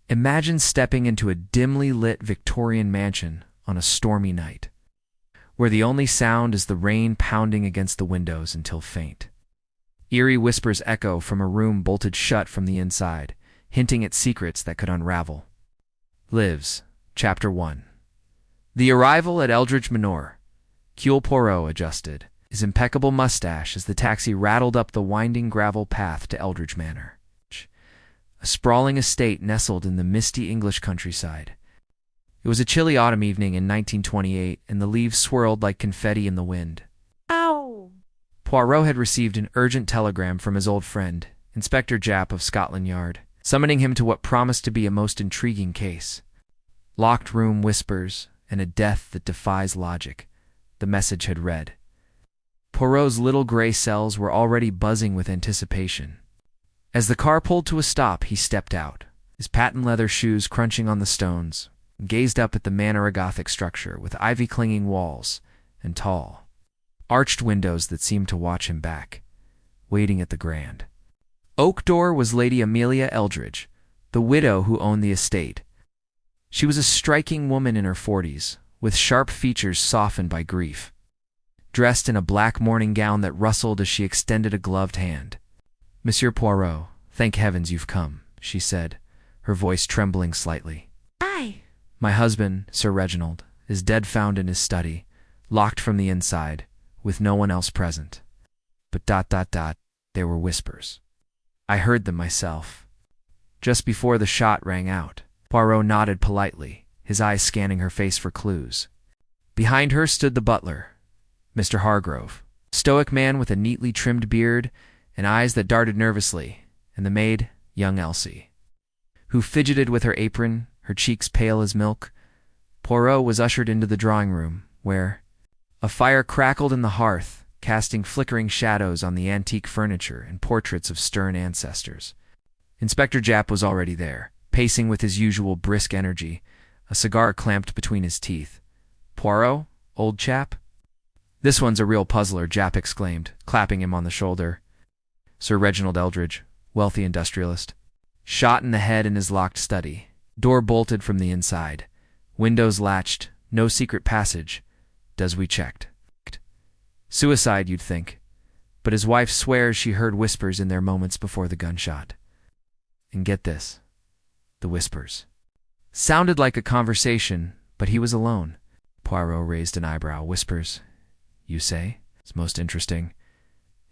Imagine stepping into a dimly lit Victorian mansion on a stormy night, where the only sound is the rain pounding against the windows until faint. Eerie whispers echo from a room bolted shut from the inside, hinting at secrets that could unravel. Lives, Chapter 1. The arrival at Eldridge Manor. Hercule Poirot adjusted his impeccable mustache as the taxi rattled up the winding gravel path to Eldridge Manor, a sprawling estate nestled in the misty English countryside. It was a chilly autumn evening in 1928, and the leaves swirled like confetti in the wind. Ow! Poirot had received an urgent telegram from his old friend, Inspector Japp of Scotland Yard, summoning him to what promised to be a most intriguing case. Locked room whispers and a death that defies logic, the message had read. Poirot's little gray cells were already buzzing with anticipation. As the car pulled to a stop, he stepped out, his patent leather shoes crunching on the stones, and gazed up at the Manor Gothic structure with ivy-clinging walls and tall, arched windows that seemed to watch him back, waiting at the grand oak door was Lady Amelia Eldridge, the widow who owned the estate. She was a striking woman in her 40s, with sharp features softened by grief, dressed in a black morning gown that rustled as she extended a gloved hand. "Monsieur Poirot, thank heavens you've come," she said, her voice trembling slightly. Aye. "My husband, Sir Reginald, is dead found in his study, locked from the inside, with no one else present." But there were whispers. I heard them myself. Just before the shot rang out, Poirot nodded politely, his eyes scanning her face for clues. Behind her stood the butler, Mr. Hargrove, a stoic man with a neatly trimmed beard and eyes that darted nervously, and the maid, young Elsie, who fidgeted with her apron, her cheeks pale as milk. Poirot was ushered into the drawing room, where a fire crackled in the hearth, casting flickering shadows on the antique furniture and portraits of stern ancestors. Inspector Japp was already there, pacing with his usual brisk energy, a cigar clamped between his teeth. "Poirot, old chap?" "This one's a real puzzler," Japp exclaimed, clapping him on the shoulder. Sir Reginald Eldridge, wealthy industrialist. Shot in the head in his locked study. Door bolted from the inside. Windows latched. No secret passage. Does we checked. Suicide, you'd think. But his wife swears she heard whispers in there moments before the gunshot. And get this. The whispers sounded like a conversation, but he was alone. Poirot raised an eyebrow. "Whispers, you say? It's most interesting.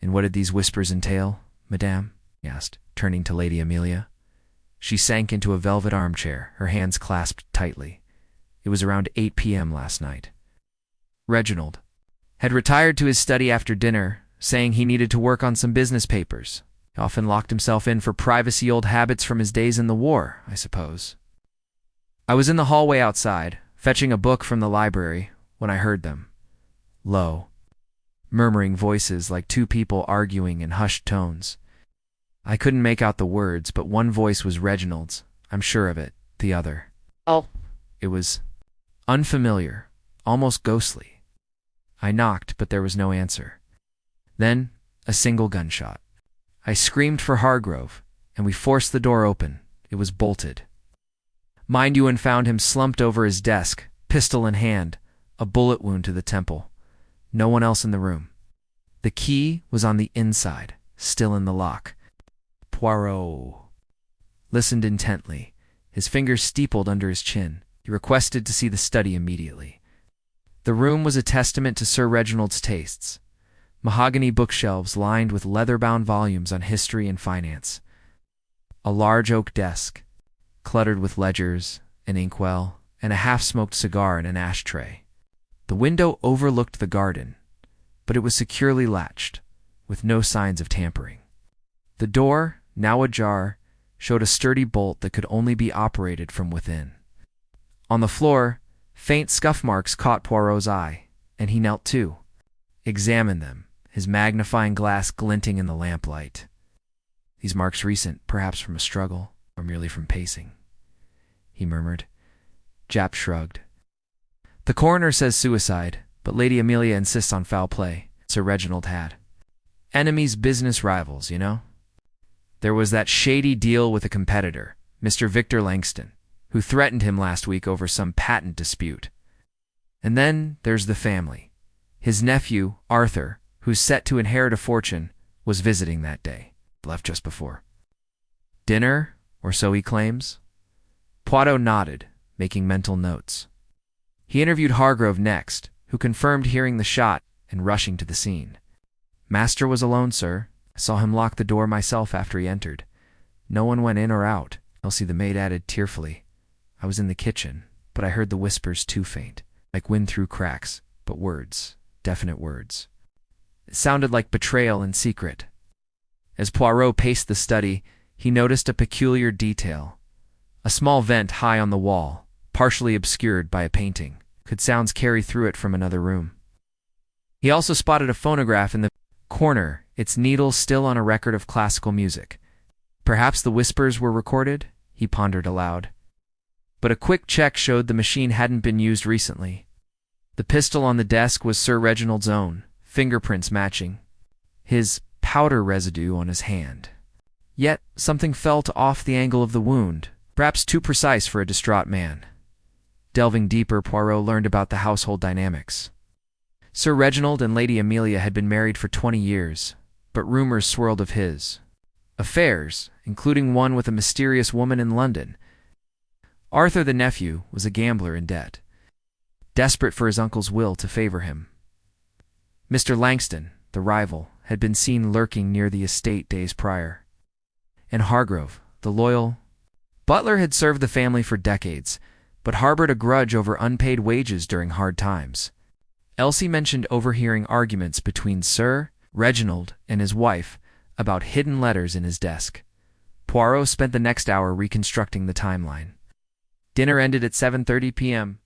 And what did these whispers entail, madame?" he asked, turning to Lady Amelia. She sank into a velvet armchair, her hands clasped tightly. It was around 8 p.m. last night. Reginald had retired to his study after dinner, saying he needed to work on some business papers. He often locked himself in for privacy, old habits from his days in the war, I suppose. I was in the hallway outside, fetching a book from the library, when I heard them. Low, murmuring voices like two people arguing in hushed tones. I couldn't make out the words, but one voice was Reginald's, I'm sure of it, the other. Oh. It was unfamiliar, almost ghostly. I knocked, but there was no answer. Then, a single gunshot. I screamed for Hargrove, and we forced the door open. It was bolted. Mind you, and found him slumped over his desk, pistol in hand, a bullet wound to the temple. No one else in the room. The key was on the inside, still in the lock. Poirot listened intently, his fingers steepled under his chin. He requested to see the study immediately. The room was a testament to Sir Reginald's tastes. Mahogany bookshelves lined with leather-bound volumes on history and finance. A large oak desk, cluttered with ledgers, an inkwell, and a half-smoked cigar in an ashtray. The window overlooked the garden, but it was securely latched, with no signs of tampering. The door, now ajar, showed a sturdy bolt that could only be operated from within. On the floor, faint scuff marks caught Poirot's eye, and he knelt too, examined them, his magnifying glass glinting in the lamplight. "These marks recent, perhaps from a struggle, or merely from pacing," he murmured. Japp shrugged. "The coroner says suicide, but Lady Amelia insists on foul play," Sir Reginald had. "Enemies, business rivals, you know. There was that shady deal with a competitor, Mr. Victor Langston, who threatened him last week over some patent dispute. And then there's the family. His nephew, Arthur, who's set to inherit a fortune, was visiting that day, left just before dinner, or so he claims. Poirot nodded, making mental notes. He interviewed Hargrove next, who confirmed hearing the shot and rushing to the scene. Master was alone, sir. I saw him lock the door myself after he entered. No one went in or out, Elsie the maid added tearfully. I was in the kitchen, but I heard the whispers too faint, like wind through cracks, but words, definite words. It sounded like betrayal in secret. As Poirot paced the study, he noticed a peculiar detail. A small vent high on the wall, partially obscured by a painting. Could sounds carry through it from another room? He also spotted a phonograph in the corner, its needle still on a record of classical music. Perhaps the whispers were recorded, he pondered aloud. But a quick check showed the machine hadn't been used recently. The pistol on the desk was Sir Reginald's own, fingerprints matching. His powder residue on his hand. Yet something felt off the angle of the wound, perhaps too precise for a distraught man. Delving deeper, Poirot learned about the household dynamics. Sir Reginald and Lady Amelia had been married for 20 years, but rumors swirled of his affairs, including one with a mysterious woman in London. Arthur, the nephew, was a gambler in debt, desperate for his uncle's will to favor him. Mr. Langston, the rival, had been seen lurking near the estate days prior. And Hargrove, the loyal butler, had served the family for decades, but harbored a grudge over unpaid wages during hard times. Elsie mentioned overhearing arguments between Sir Reginald and his wife about hidden letters in his desk. Poirot spent the next hour reconstructing the timeline. Dinner ended at 7:30 p.m.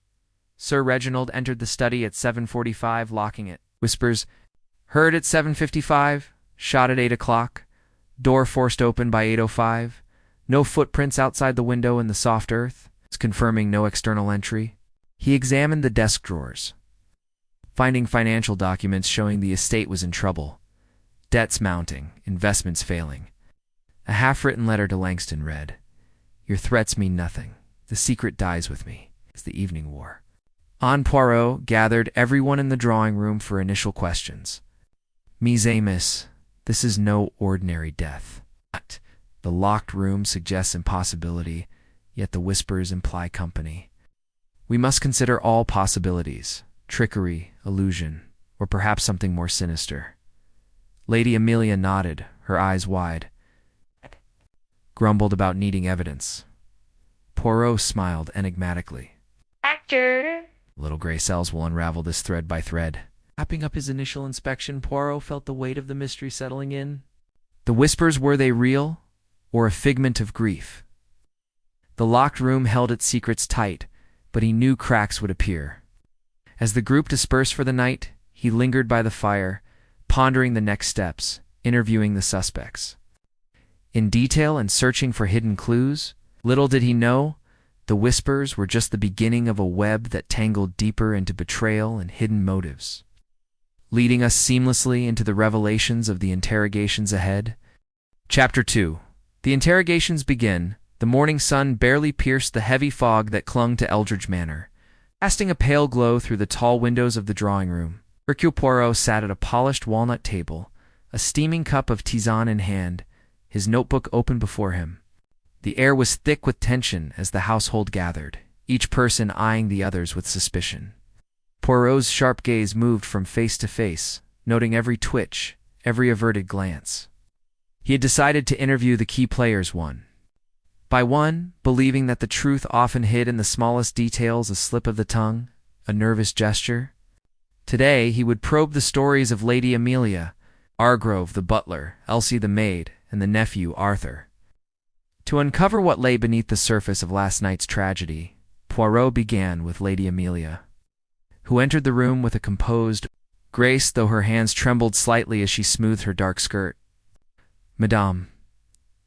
Sir Reginald entered the study at 7:45, locking it. Whispers heard at 7:55, shot at 8 o'clock, door forced open by 8:05, no footprints outside the window in the soft earth, confirming no external entry. He examined the desk drawers, finding financial documents showing the estate was in trouble. Debts mounting, investments failing. A half-written letter to Langston read, Your threats mean nothing. The secret dies with me, as the evening wore. On Poirot gathered everyone in the drawing room for initial questions. Mise Amos, this is no ordinary death. The locked room suggests impossibility, yet the whispers imply company. We must consider all possibilities, trickery, illusion, or perhaps something more sinister. Lady Amelia nodded, her eyes wide, grumbled about needing evidence. Poirot smiled enigmatically. Actor! Little gray cells will unravel this thread by thread. Wrapping up his initial inspection, Poirot felt the weight of the mystery settling in. The whispers, were they real, or a figment of grief? The locked room held its secrets tight, but he knew cracks would appear. As the group dispersed for the night, he lingered by the fire, pondering the next steps, interviewing the suspects. In detail and searching for hidden clues, little did he know, the whispers were just the beginning of a web that tangled deeper into betrayal and hidden motives, leading us seamlessly into the revelations of the interrogations ahead. Chapter 2. The interrogations begin. The morning sun barely pierced the heavy fog that clung to Eldridge Manor, casting a pale glow through the tall windows of the drawing room. Hercule Poirot sat at a polished walnut table, a steaming cup of tisane in hand, his notebook open before him. The air was thick with tension as the household gathered, each person eyeing the others with suspicion. Poirot's sharp gaze moved from face to face, noting every twitch, every averted glance. He had decided to interview the key players one by one, believing that the truth often hid in the smallest details, a slip of the tongue, a nervous gesture. Today he would probe the stories of Lady Amelia, Hargrove the butler, Elsie the maid, and the nephew Arthur. To uncover what lay beneath the surface of last night's tragedy, Poirot began with Lady Amelia, who entered the room with a composed grace, though her hands trembled slightly as she smoothed her dark skirt. Madame,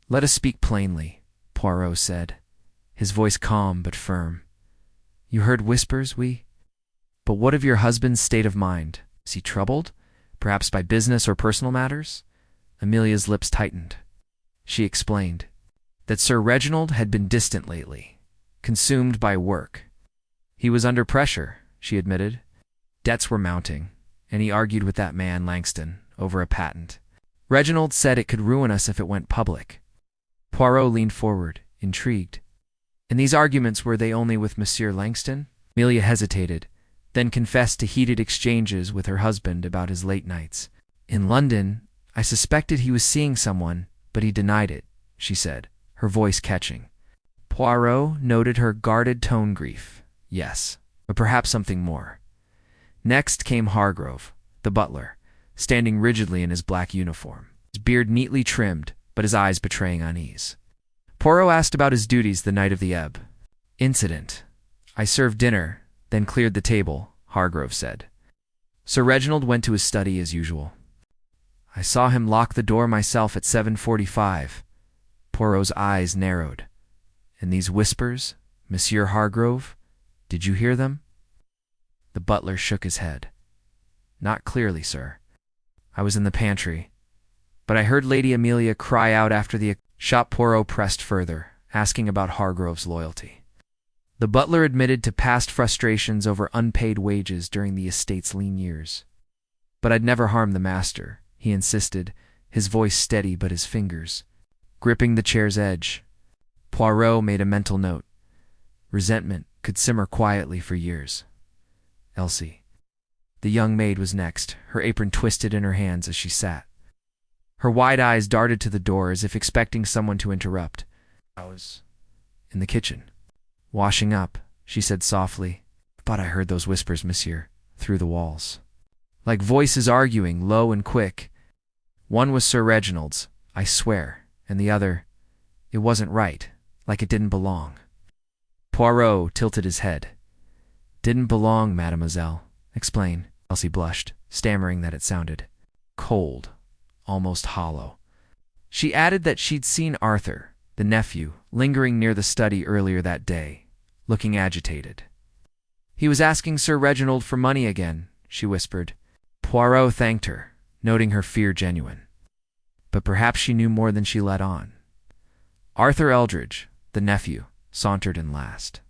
let us speak plainly, Poirot said, his voice calm but firm. You heard whispers, But what of your husband's state of mind? Is he troubled? Perhaps by business or personal matters? Amelia's lips tightened. She explained. that Sir Reginald had been distant lately, consumed by work. He was under pressure, she admitted. Debts were mounting, and he argued with that man Langston over a patent. Reginald said it could ruin us if it went public. Poirot leaned forward, intrigued. And these arguments, were they only with Monsieur Langston? Amelia hesitated, then confessed to heated exchanges with her husband about his late nights. In London, I suspected he was seeing someone, but he denied it, she said, her voice catching. Poirot noted her guarded tone. Grief, yes, but perhaps something more. Next came Hargrove, the butler, standing rigidly in his black uniform, his beard neatly trimmed, but his eyes betraying unease. Poirot asked about his duties the night of the ebb. Incident. I served dinner, then cleared the table, Hargrove said. Sir Reginald went to his study as usual. I saw him lock the door myself at 7:45. Poirot's eyes narrowed. And these whispers, Monsieur Hargrove, did you hear them? The butler shook his head. Not clearly, sir. I was in the pantry. But I heard Lady Amelia cry out after the shot. Poirot pressed further, asking about Hargrove's loyalty. The butler admitted to past frustrations over unpaid wages during the estate's lean years. But I'd never harmed the master, he insisted, his voice steady but his fingers gripping the chair's edge. Poirot made a mental note. Resentment could simmer quietly for years. Elsie. The young maid was next, her apron twisted in her hands as she sat. Her wide eyes darted to the door as if expecting someone to interrupt. I was in the kitchen. Washing up, she said softly. But I heard those whispers, monsieur, through the walls. Like voices arguing, low and quick. One was Sir Reginald's, I swear, and the other, it wasn't right, like it didn't belong. Poirot tilted his head. Didn't belong, mademoiselle. Explain. Elsie blushed, stammering that it sounded cold, almost hollow. She added that she'd seen Arthur, the nephew, lingering near the study earlier that day, looking agitated. He was asking Sir Reginald for money again, she whispered. Poirot thanked her, noting her fear genuine. But perhaps she knew more than she let on. Arthur Eldridge, the nephew, sauntered in last.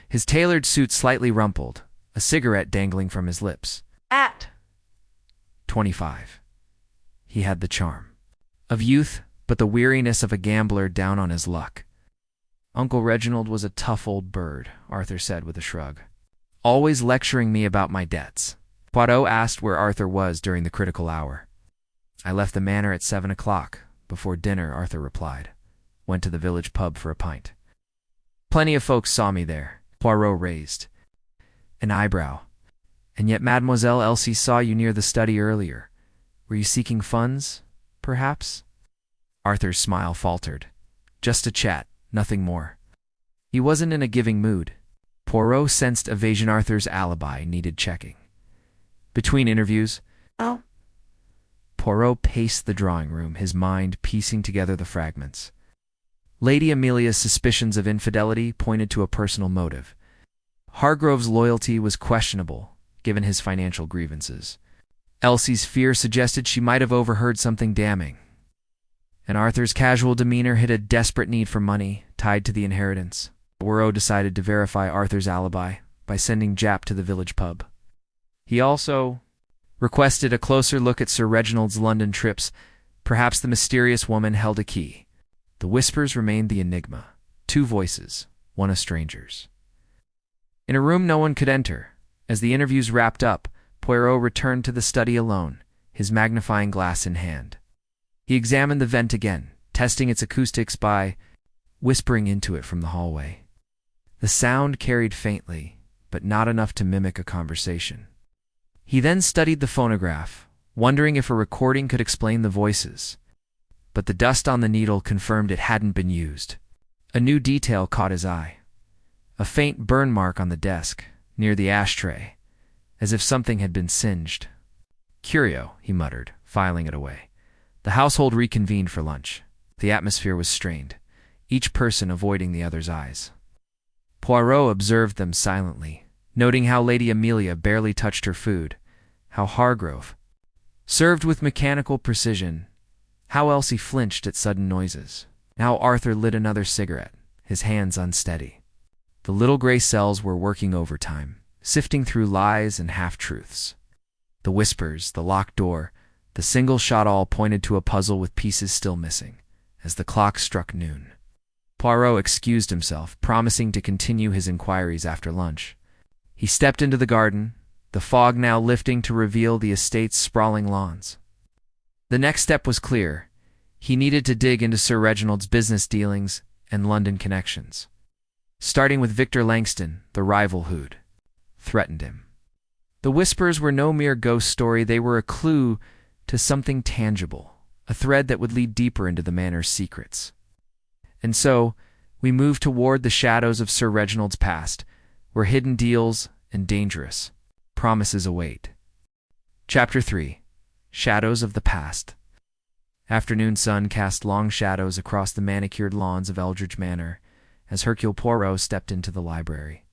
His tailored suit slightly rumpled, a cigarette dangling from his lips. At 25. He had the charm of youth, but the weariness of a gambler down on his luck. Uncle Reginald was a tough old bird, Arthur said with a shrug. Always lecturing me about my debts. Poirot asked where Arthur was during the critical hour. I left the manor at 7 o'clock. Before dinner, Arthur replied. Went to the village pub for a pint. Plenty of folks saw me there. Poirot raised an eyebrow. And yet Mademoiselle Elsie saw you near the study earlier. Were you seeking funds, perhaps? Arthur's smile faltered. Just a chat, nothing more. He wasn't in a giving mood. Poirot sensed evasion. Arthur's alibi needed checking. Between interviews, Poirot paced the drawing room, his mind piecing together the fragments. Lady Amelia's suspicions of infidelity pointed to a personal motive. Hargrove's loyalty was questionable, given his financial grievances. Elsie's fear suggested she might have overheard something damning. And Arthur's casual demeanor hid a desperate need for money tied to the inheritance. Poirot decided to verify Arthur's alibi by sending Jap to the village pub. He also requested a closer look at Sir Reginald's London trips. Perhaps the mysterious woman held a key. The whispers remained the enigma. 2 voices, one a stranger's. In a room no one could enter, as the interviews wrapped up, Poirot returned to the study alone, his magnifying glass in hand. He examined the vent again, testing its acoustics by whispering into it from the hallway. The sound carried faintly, but not enough to mimic a conversation. He then studied the phonograph, wondering if a recording could explain the voices. But the dust on the needle confirmed it hadn't been used. A new detail caught his eye. A faint burn mark on the desk, near the ashtray, as if something had been singed. Curio, he muttered, filing it away. The household reconvened for lunch. The atmosphere was strained, each person avoiding the other's eyes. Poirot observed them silently, noting how Lady Amelia barely touched her food, how Hargrove served with mechanical precision, how Elsie flinched at sudden noises, Now Arthur lit another cigarette, his hands unsteady. The little gray cells were working overtime, sifting through lies and half-truths. The whispers, the locked door, the single shot all pointed to a puzzle with pieces still missing, as the clock struck noon. Poirot excused himself, promising to continue his inquiries after lunch. He stepped into the garden, the fog now lifting to reveal the estate's sprawling lawns. The next step was clear. He needed to dig into Sir Reginald's business dealings and London connections. Starting with Victor Langston, the rival who'd threatened him. The whispers were no mere ghost story, they were a clue to something tangible, a thread that would lead deeper into the manor's secrets. And so, we moved toward the shadows of Sir Reginald's past, where hidden deals and dangerous promises await. Chapter 3. Shadows of the Past. Afternoon sun cast long shadows across the manicured lawns of Eldridge Manor as Hercule Poirot stepped into the library.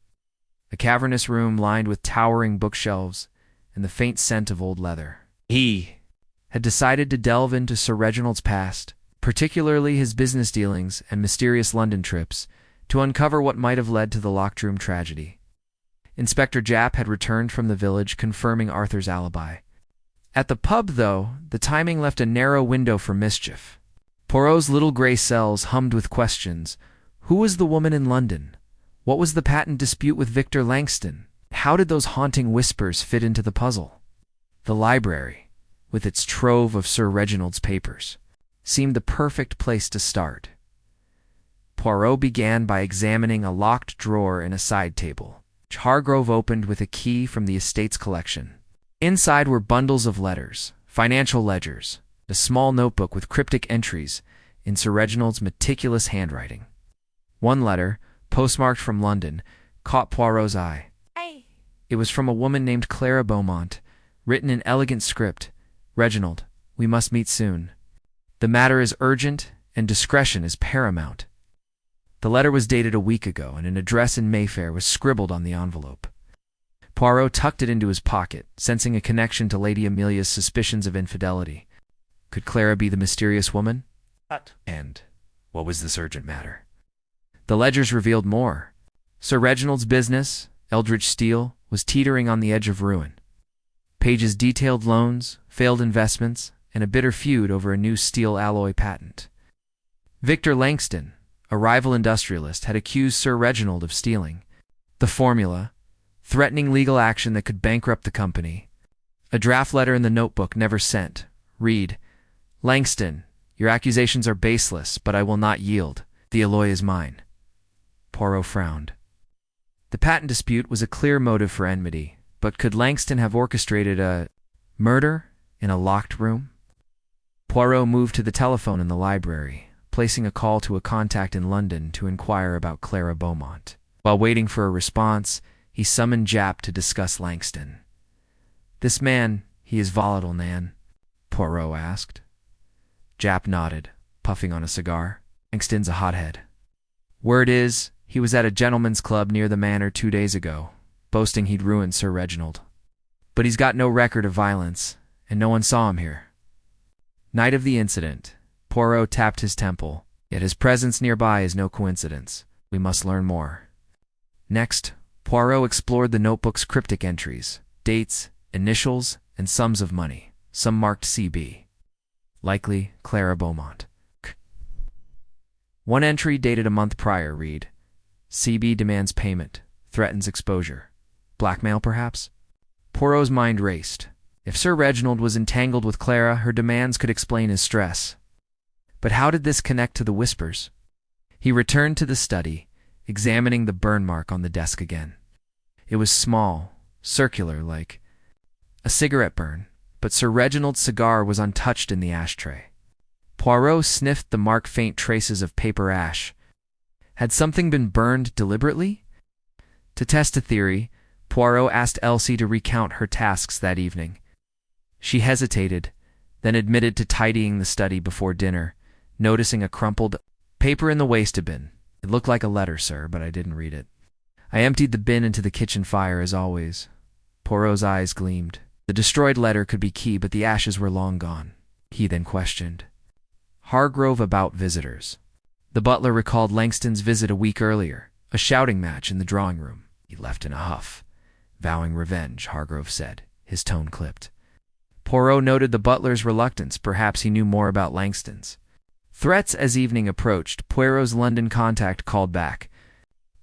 A cavernous room lined with towering bookshelves and the faint scent of old leather. He had decided to delve into Sir Reginald's past, particularly his business dealings and mysterious London trips, to uncover what might have led to the locked room tragedy. Inspector Japp had returned from the village, confirming Arthur's alibi. At the pub, though, the timing left a narrow window for mischief. Poirot's little gray cells hummed with questions. Who was the woman in London? What was the patent dispute with Victor Langston? How did those haunting whispers fit into the puzzle? The library, with its trove of Sir Reginald's papers, seemed the perfect place to start. Poirot began by examining a locked drawer in a side table, which Hargrove opened with a key from the estate's collection. Inside were bundles of letters, financial ledgers, a small notebook with cryptic entries in Sir Reginald's meticulous handwriting. One letter, postmarked from London, caught Poirot's eye. It was from a woman named Clara Beaumont, written in elegant script. Reginald, we must meet soon. The matter is urgent, and discretion is paramount. The letter was dated a week ago, and an address in Mayfair was scribbled on the envelope. Poirot tucked it into his pocket, sensing a connection to Lady Amelia's suspicions of infidelity. Could Clara be the mysterious woman? And what was this urgent matter? The ledgers revealed more. Sir Reginald's business, Eldridge Steel, was teetering on the edge of ruin. Pages detailed loans, failed investments, and a bitter feud over a new steel alloy patent. Victor Langston, a rival industrialist, had accused Sir Reginald of stealing. The formula, threatening legal action that could bankrupt the company. A draft letter in the notebook never sent. Read, Langston, your accusations are baseless, but I will not yield. The alloy is mine. Poirot frowned. The patent dispute was a clear motive for enmity, but could Langston have orchestrated a murder in a locked room? Poirot moved to the telephone in the library, placing a call to a contact in London to inquire about Clara Beaumont. While waiting for a response, he summoned Japp to discuss Langston. "This man, he is volatile, Nan?" Poirot asked. Japp nodded, puffing on a cigar. "Langston's a hothead. Word is, he was at a gentleman's club near the manor 2 days ago, boasting he'd ruined Sir Reginald. But he's got no record of violence, and no one saw him here." Night of the incident, Poirot tapped his temple, yet his presence nearby is no coincidence. We must learn more. Next, Poirot explored the notebook's cryptic entries, dates, initials, and sums of money, some marked CB. Likely Clara Beaumont. One entry dated a month prior read, CB demands payment, threatens exposure. Blackmail, perhaps? Poirot's mind raced. If Sir Reginald was entangled with Clara, her demands could explain his stress. But how did this connect to the whispers? He returned to the study, examining the burn mark on the desk again. It was small, circular, like a cigarette burn, but Sir Reginald's cigar was untouched in the ashtray. Poirot sniffed the mark, faint traces of paper ash. Had something been burned deliberately? To test a theory, Poirot asked Elsie to recount her tasks that evening. She hesitated, then admitted to tidying the study before dinner, noticing a crumpled paper in the waste bin. "It looked like a letter, sir, but I didn't read it. I emptied the bin into the kitchen fire, as always." Poirot's eyes gleamed. The destroyed letter could be key, but the ashes were long gone. He then questioned Hargrove about visitors. The butler recalled Langston's visit a week earlier, a shouting match in the drawing room. He left in a huff. Vowing revenge, Hargrove said, his tone clipped. Poirot noted the butler's reluctance. Perhaps he knew more about Langston's threats. As evening approached, Poirot's London contact called back.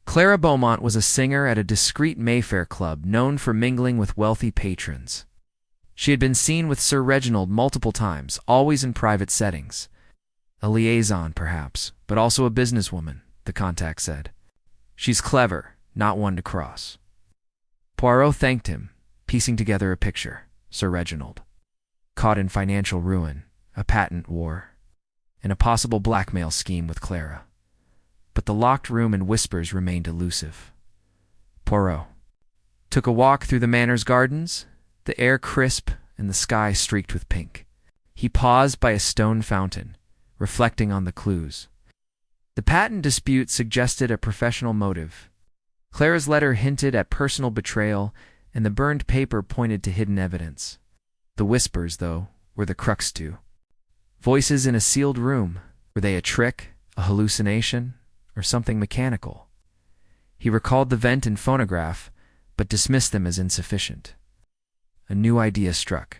Clara Beaumont was a singer at a discreet Mayfair club known for mingling with wealthy patrons. She had been seen with Sir Reginald multiple times, always in private settings. A liaison, perhaps, but also a businesswoman, the contact said. She's clever, not one to cross. Poirot thanked him, piecing together a picture. Sir Reginald, caught in financial ruin, a patent war, and a possible blackmail scheme with Clara. But the locked room and whispers remained elusive. Poirot took a walk through the Manor's gardens, the air crisp and the sky streaked with pink. He paused by a stone fountain, reflecting on the clues. The patent dispute suggested a professional motive. Clara's letter hinted at personal betrayal, and the burned paper pointed to hidden evidence. The whispers, though, were the crux too. Voices in a sealed room. Were they a trick, a hallucination, or something mechanical? He recalled the vent and phonograph, but dismissed them as insufficient. A new idea struck.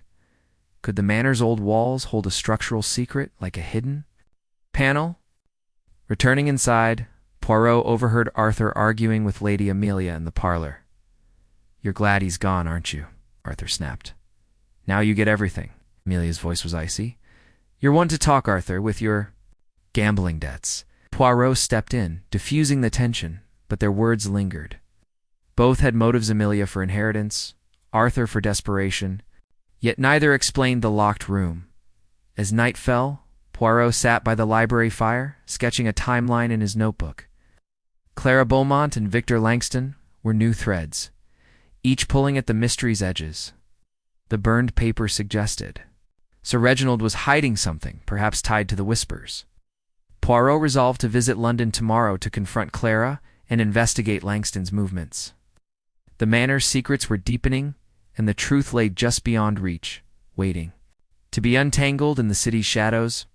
Could the Manor's old walls hold a structural secret, like a hidden panel? Returning inside, Poirot overheard Arthur arguing with Lady Amelia in the parlor. "You're glad he's gone, aren't you?" Arthur snapped. "Now you get everything." Amelia's voice was icy. "You're one to talk, Arthur, with your gambling debts." Poirot stepped in, diffusing the tension, but their words lingered. Both had motives: Amelia for inheritance, Arthur for desperation, yet neither explained the locked room. As night fell, Poirot sat by the library fire, sketching a timeline in his notebook. Clara Beaumont and Victor Langston were new threads, each pulling at the mystery's edges. The burned paper suggested Sir Reginald was hiding something, perhaps tied to the whispers. Poirot resolved to visit London tomorrow to confront Clara and investigate Langston's movements. The Manor's secrets were deepening, and the truth lay just beyond reach, waiting to be untangled in the city's shadows.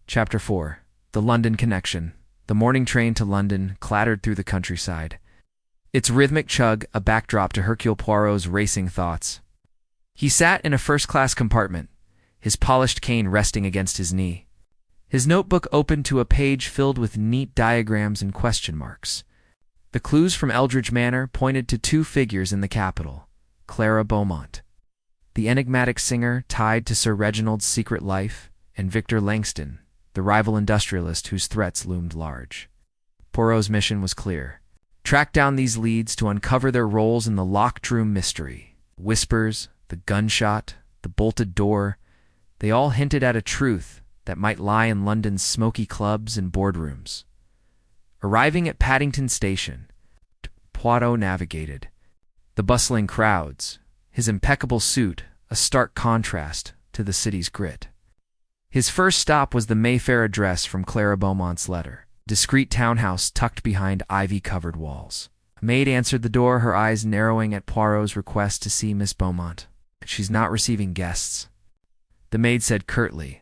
Chapter 4. The London Connection. The morning train to London clattered through the countryside, its rhythmic chug a backdrop to Hercule Poirot's racing thoughts. He sat in a first-class compartment, his polished cane resting against his knee. His notebook opened to a page filled with neat diagrams and question marks. The clues from Eldridge Manor pointed to two figures in the capital: Clara Beaumont, the enigmatic singer tied to Sir Reginald's secret life, and Victor Langston, the rival industrialist whose threats loomed large. Poirot's mission was clear: track down these leads to uncover their roles in the locked room mystery. Whispers, the gunshot, the bolted door, they all hinted at a truth that might lie in London's smoky clubs and boardrooms. Arriving at Paddington Station, Poirot navigated the bustling crowds, his impeccable suit a stark contrast to the city's grit. His first stop was the Mayfair address from Clara Beaumont's letter, a discreet townhouse tucked behind ivy-covered walls. A maid answered the door, her eyes narrowing at Poirot's request to see Miss Beaumont. "She's not receiving guests," the maid said curtly,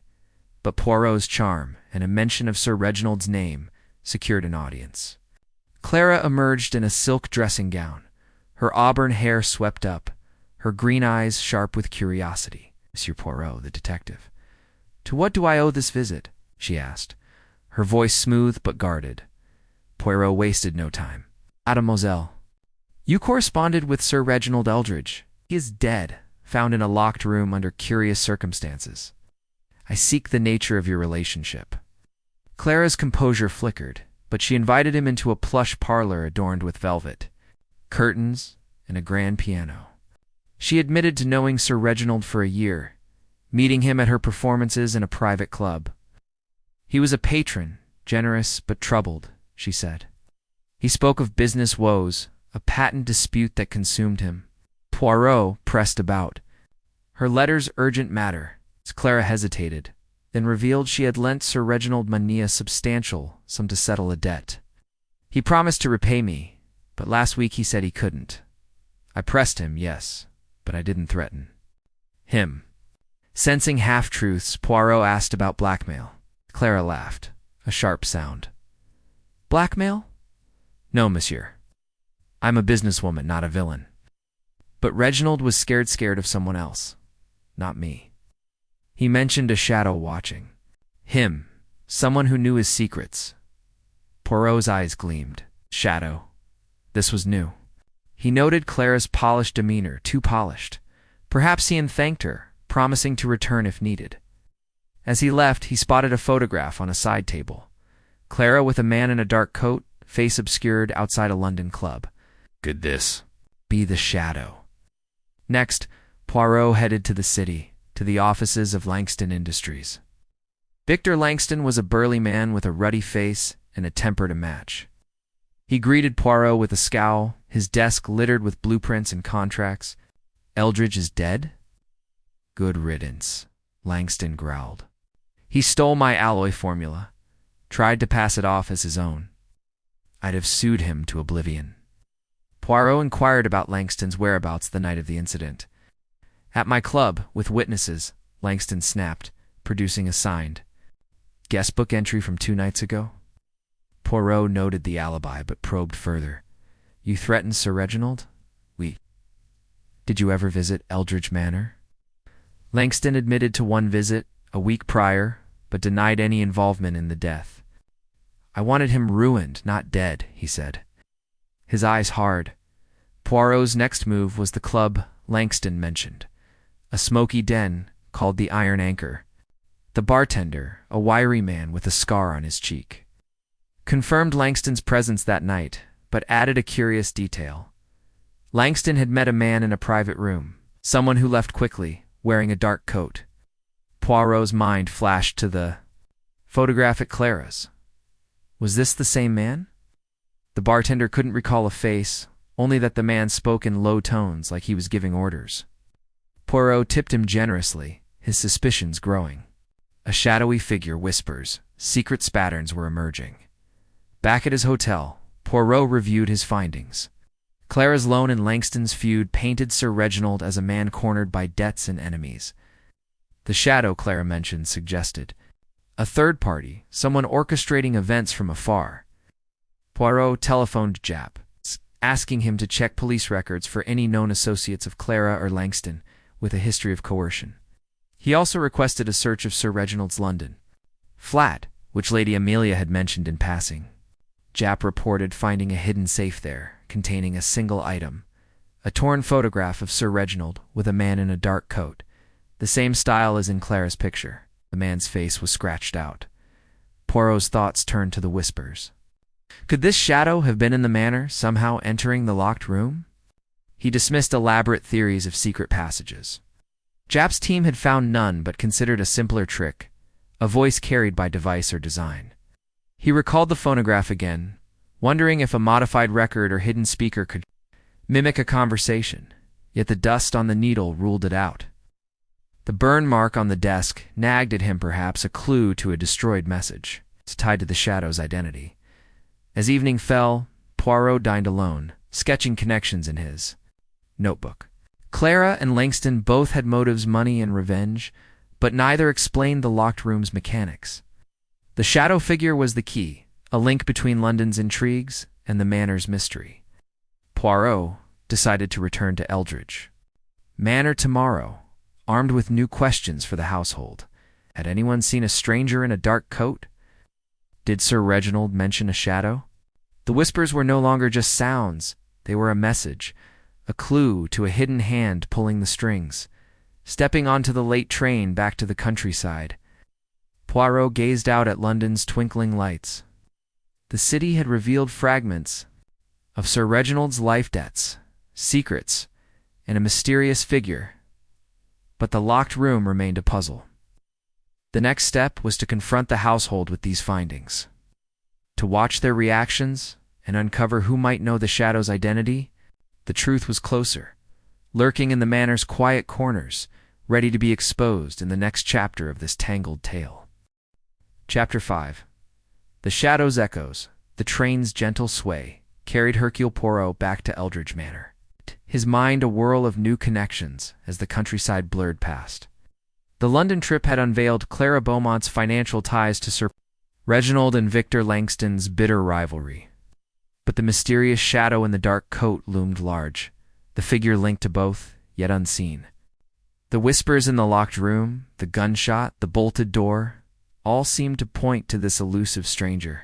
but Poirot's charm and a mention of Sir Reginald's name secured an audience. Clara emerged in a silk dressing gown, her auburn hair swept up, her green eyes sharp with curiosity. "Monsieur Poirot," the detective. "To what do I owe this visit?" she asked, her voice smooth but guarded. Poirot wasted no time. "Mademoiselle, you corresponded with Sir Reginald Eldridge. He is dead, found in a locked room under curious circumstances. I seek the nature of your relationship." Clara's composure flickered, but she invited him into a plush parlor adorned with velvet, curtains, and a grand piano. She admitted to knowing Sir Reginald for a year, meeting him at her performances in a private club. "He was a patron, generous but troubled," she said. "He spoke of business woes, a patent dispute that consumed him." Poirot pressed about. Her letters urgent matter. Clara hesitated, then revealed she had lent Sir Reginald money, a substantial sum, to settle a debt. "He promised to repay me, but last week he said he couldn't. I pressed him, yes, but I didn't threaten him." Sensing half-truths, Poirot asked about blackmail. Clara laughed, A sharp sound. Blackmail? No, monsieur. I'm a businesswoman, not a villain. But Reginald was scared of someone else, not me. He mentioned a shadow watching. Him, someone who knew his secrets. Poirot's eyes gleamed. Shadow. This was new. He noted Clara's polished demeanor, too polished. Perhaps he thanked her, promising to return if needed. As he left, he spotted a photograph on a side table. Clara with a man in a dark coat, face obscured outside a London club. Could this be the shadow? Next, Poirot headed to the city, to the offices of Langston Industries. Victor Langston was a burly man with a ruddy face and a temper to match. He greeted Poirot with a scowl, his desk littered with blueprints and contracts. Eldridge is dead? Good riddance, Langston growled. He stole my alloy formula, tried to pass it off as his own. I'd have sued him to oblivion. Poirot inquired about Langston's whereabouts the night of the incident. At my club, with witnesses, Langston snapped, producing a signed guestbook entry from 2 nights ago. Poirot noted the alibi, but probed further. You threatened Sir Reginald? Oui. Did you ever visit Eldridge Manor? Langston admitted to one visit, a week prior, but denied any involvement in the death. I wanted him ruined, not dead, he said. His eyes hard. Poirot's next move was the club Langston mentioned, a smoky den called the Iron Anchor. The bartender, a wiry man with a scar on his cheek, confirmed Langston's presence that night, but added a curious detail. Langston had met a man in a private room, someone who left quickly, wearing a dark coat. Poirot's mind flashed to the photograph at Clara's. Was this the same man? The bartender couldn't recall a face, only that the man spoke in low tones like he was giving orders. Poirot tipped him generously, his suspicions growing. A shadowy figure whispers. Secret patterns were emerging. Back at his hotel, Poirot reviewed his findings. Clara's loan and Langston's feud painted Sir Reginald as a man cornered by debts and enemies. The shadow Clara mentioned suggested a third party, someone orchestrating events from afar. Poirot telephoned Jap, asking him to check police records for any known associates of Clara or Langston with a history of coercion. He also requested a search of Sir Reginald's London flat, which Lady Amelia had mentioned in passing. Jap reported finding a hidden safe there, containing a single item, a torn photograph of Sir Reginald with a man in a dark coat, the same style as in Clara's picture. The man's face was scratched out. Poirot's thoughts turned to the whispers. Could this shadow have been in the manor, somehow entering the locked room? He dismissed elaborate theories of secret passages. Jap's team had found none but considered a simpler trick, a voice carried by device or design. He recalled the phonograph again, wondering if a modified record or hidden speaker could mimic a conversation, yet the dust on the needle ruled it out. The burn mark on the desk nagged at him, perhaps a clue to a destroyed message. It's tied to the shadow's identity. As evening fell, Poirot dined alone, sketching connections in his notebook. Clara and Langston both had motives, money and revenge, but neither explained the locked room's mechanics. The shadow figure was the key, a link between London's intrigues and the manor's mystery. Poirot decided to return to Eldridge Manor tomorrow, armed with new questions for the household. Had anyone seen a stranger in a dark coat? Did Sir Reginald mention a shadow? The whispers were no longer just sounds, they were a message, a clue to a hidden hand pulling the strings. Stepping onto the late train back to the countryside, Poirot gazed out at London's twinkling lights. The city had revealed fragments of Sir Reginald's life debts, secrets, and a mysterious figure, but the locked room remained a puzzle. The next step was to confront the household with these findings, to watch their reactions and uncover who might know the shadow's identity. The truth was closer, lurking in the manor's quiet corners, ready to be exposed in the next chapter of this tangled tale. Chapter 5. The shadow's echoes, the train's gentle sway, carried Hercule Poirot back to Eldridge Manor, his mind a whirl of new connections as the countryside blurred past. The London trip had unveiled Clara Beaumont's financial ties to Sir Reginald and Victor Langston's bitter rivalry. But the mysterious shadow in the dark coat loomed large, the figure linked to both, yet unseen. The whispers in the locked room, the gunshot, the bolted door, all seemed to point to this elusive stranger.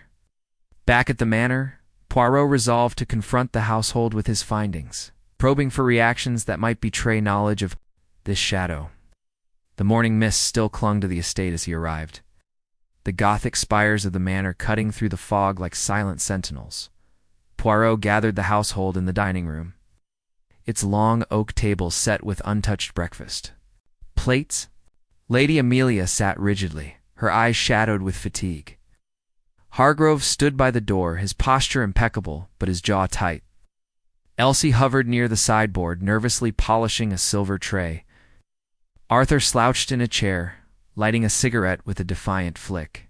Back at the manor, Poirot resolved to confront the household with his findings, probing for reactions that might betray knowledge of this shadow. The morning mist still clung to the estate as he arrived, the Gothic spires of the manor cutting through the fog like silent sentinels. Poirot gathered the household in the dining room, its long oak table set with untouched breakfast. Plates? Lady Amelia sat rigidly, her eyes shadowed with fatigue. Hargrove stood by the door, his posture impeccable, but his jaw tight. Elsie hovered near the sideboard, nervously polishing a silver tray. Arthur slouched in a chair, lighting a cigarette with a defiant flick.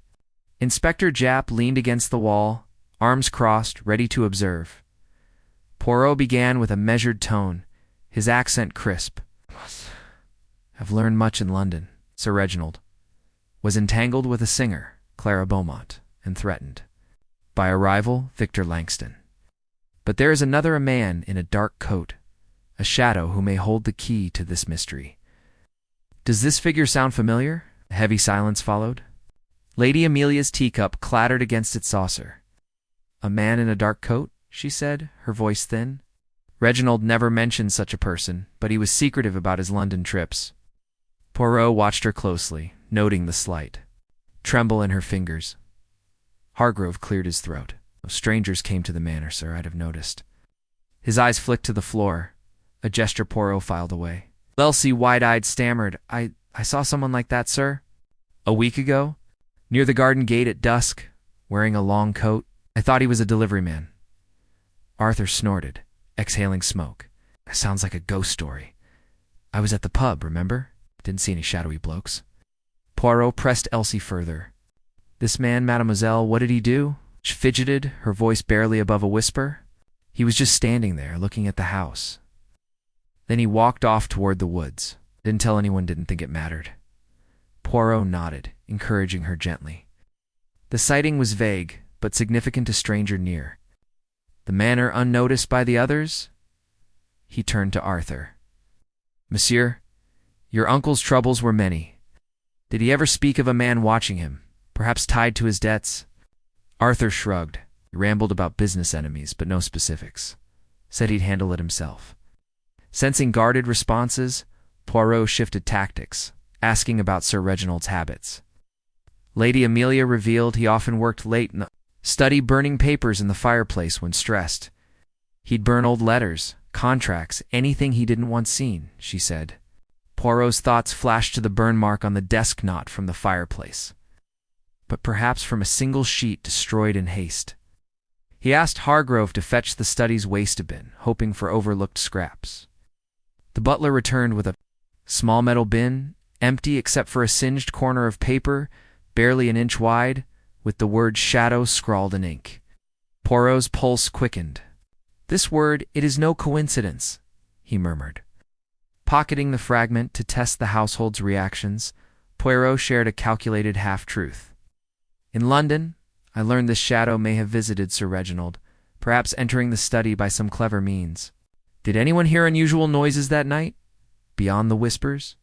Inspector Japp leaned against the wall, arms crossed, ready to observe. Poirot began with a measured tone, his accent crisp. "I've learned much in London, Sir Reginald. Was entangled with a singer, Clara Beaumont, and threatened. By a rival, Victor Langston. But there is another, a man in a dark coat, a shadow who may hold the key to this mystery." "Does this figure sound familiar?" A heavy silence followed. Lady Amelia's teacup clattered against its saucer. "A man in a dark coat?" she said, her voice thin. Reginald never mentioned such a person, but he was secretive about his London trips. Poirot watched her closely, noting the slight tremble in her fingers. Hargrove cleared his throat. "If strangers came to the manor, sir, I'd have noticed." His eyes flicked to the floor, a gesture Poirot filed away. Elsie, wide-eyed, stammered, I saw someone like that, sir. A week ago? Near the garden gate at dusk, wearing a long coat. I thought he was a delivery man." Arthur snorted, exhaling smoke. "That sounds like a ghost story. I was at the pub, remember? Didn't see any shadowy blokes." Poirot pressed Elsie further. "This man, mademoiselle, what did he do?" She fidgeted, her voice barely above a whisper. "He was just standing there, looking at the house. Then he walked off toward the woods. Didn't tell anyone, didn't think it mattered." Poirot nodded, encouraging her gently. The sighting was vague, but significant to stranger near. The manor unnoticed by the others? He turned to Arthur. "Monsieur, your uncle's troubles were many. Did he ever speak of a man watching him, perhaps tied to his debts?" Arthur shrugged. He rambled about business enemies, but no specifics. Said he'd handle it himself. Sensing guarded responses, Poirot shifted tactics, asking about Sir Reginald's habits. Lady Amelia revealed he often worked late in the study, burning papers in the fireplace when stressed. He'd burn old letters, contracts, anything he didn't want seen, she said. Poirot's thoughts flashed to the burn mark on the desk knot from the fireplace, but perhaps from a single sheet destroyed in haste. He asked Hargrove to fetch the study's waste bin, hoping for overlooked scraps. The butler returned with a small metal bin, empty except for a singed corner of paper, barely an inch wide, with the word shadow scrawled in ink. Poirot's pulse quickened. "This word, it is no coincidence," he murmured. Pocketing the fragment to test the household's reactions, Poirot shared a calculated half-truth. "In London, I learned this shadow may have visited Sir Reginald, perhaps entering the study by some clever means. Did anyone hear unusual noises that night, beyond the whispers?"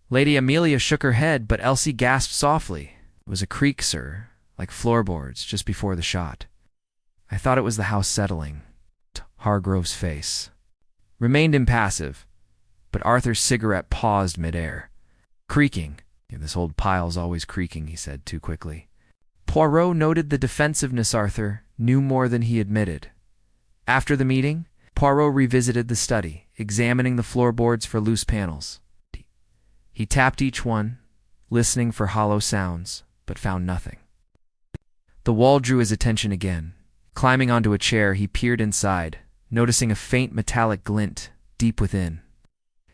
Lady Amelia shook her head, but Elsie gasped softly. "It was a creak, sir, like floorboards, just before the shot. I thought it was the house settling." Hargrove's face remained impassive, but Arthur's cigarette paused midair. "Creaking. This old pile's always creaking," he said too quickly. Poirot noted the defensiveness. Arthur knew more than he admitted. After the meeting, Poirot revisited the study, examining the floorboards for loose panels. He tapped each one, listening for hollow sounds, but found nothing. The wall drew his attention again. Climbing onto a chair, he peered inside, noticing a faint metallic glint deep within.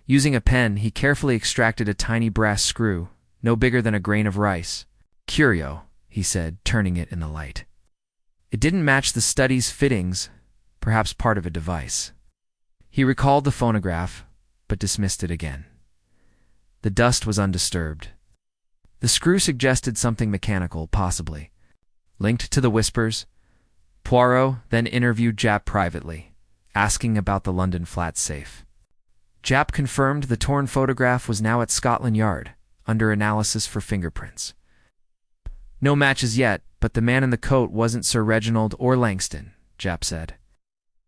Using a pen, he carefully extracted a tiny brass screw, no bigger than a grain of rice. "Curio," he said, turning it in the light. It didn't match the study's fittings, perhaps part of a device. He recalled the phonograph, but dismissed it again. The dust was undisturbed. The screw suggested something mechanical, possibly. linked to the whispers. Poirot then interviewed Japp privately, asking about the London flat safe. Japp confirmed the torn photograph was now at Scotland Yard, under analysis for fingerprints. No matches yet, but the man in the coat wasn't Sir Reginald or Langston, Japp said.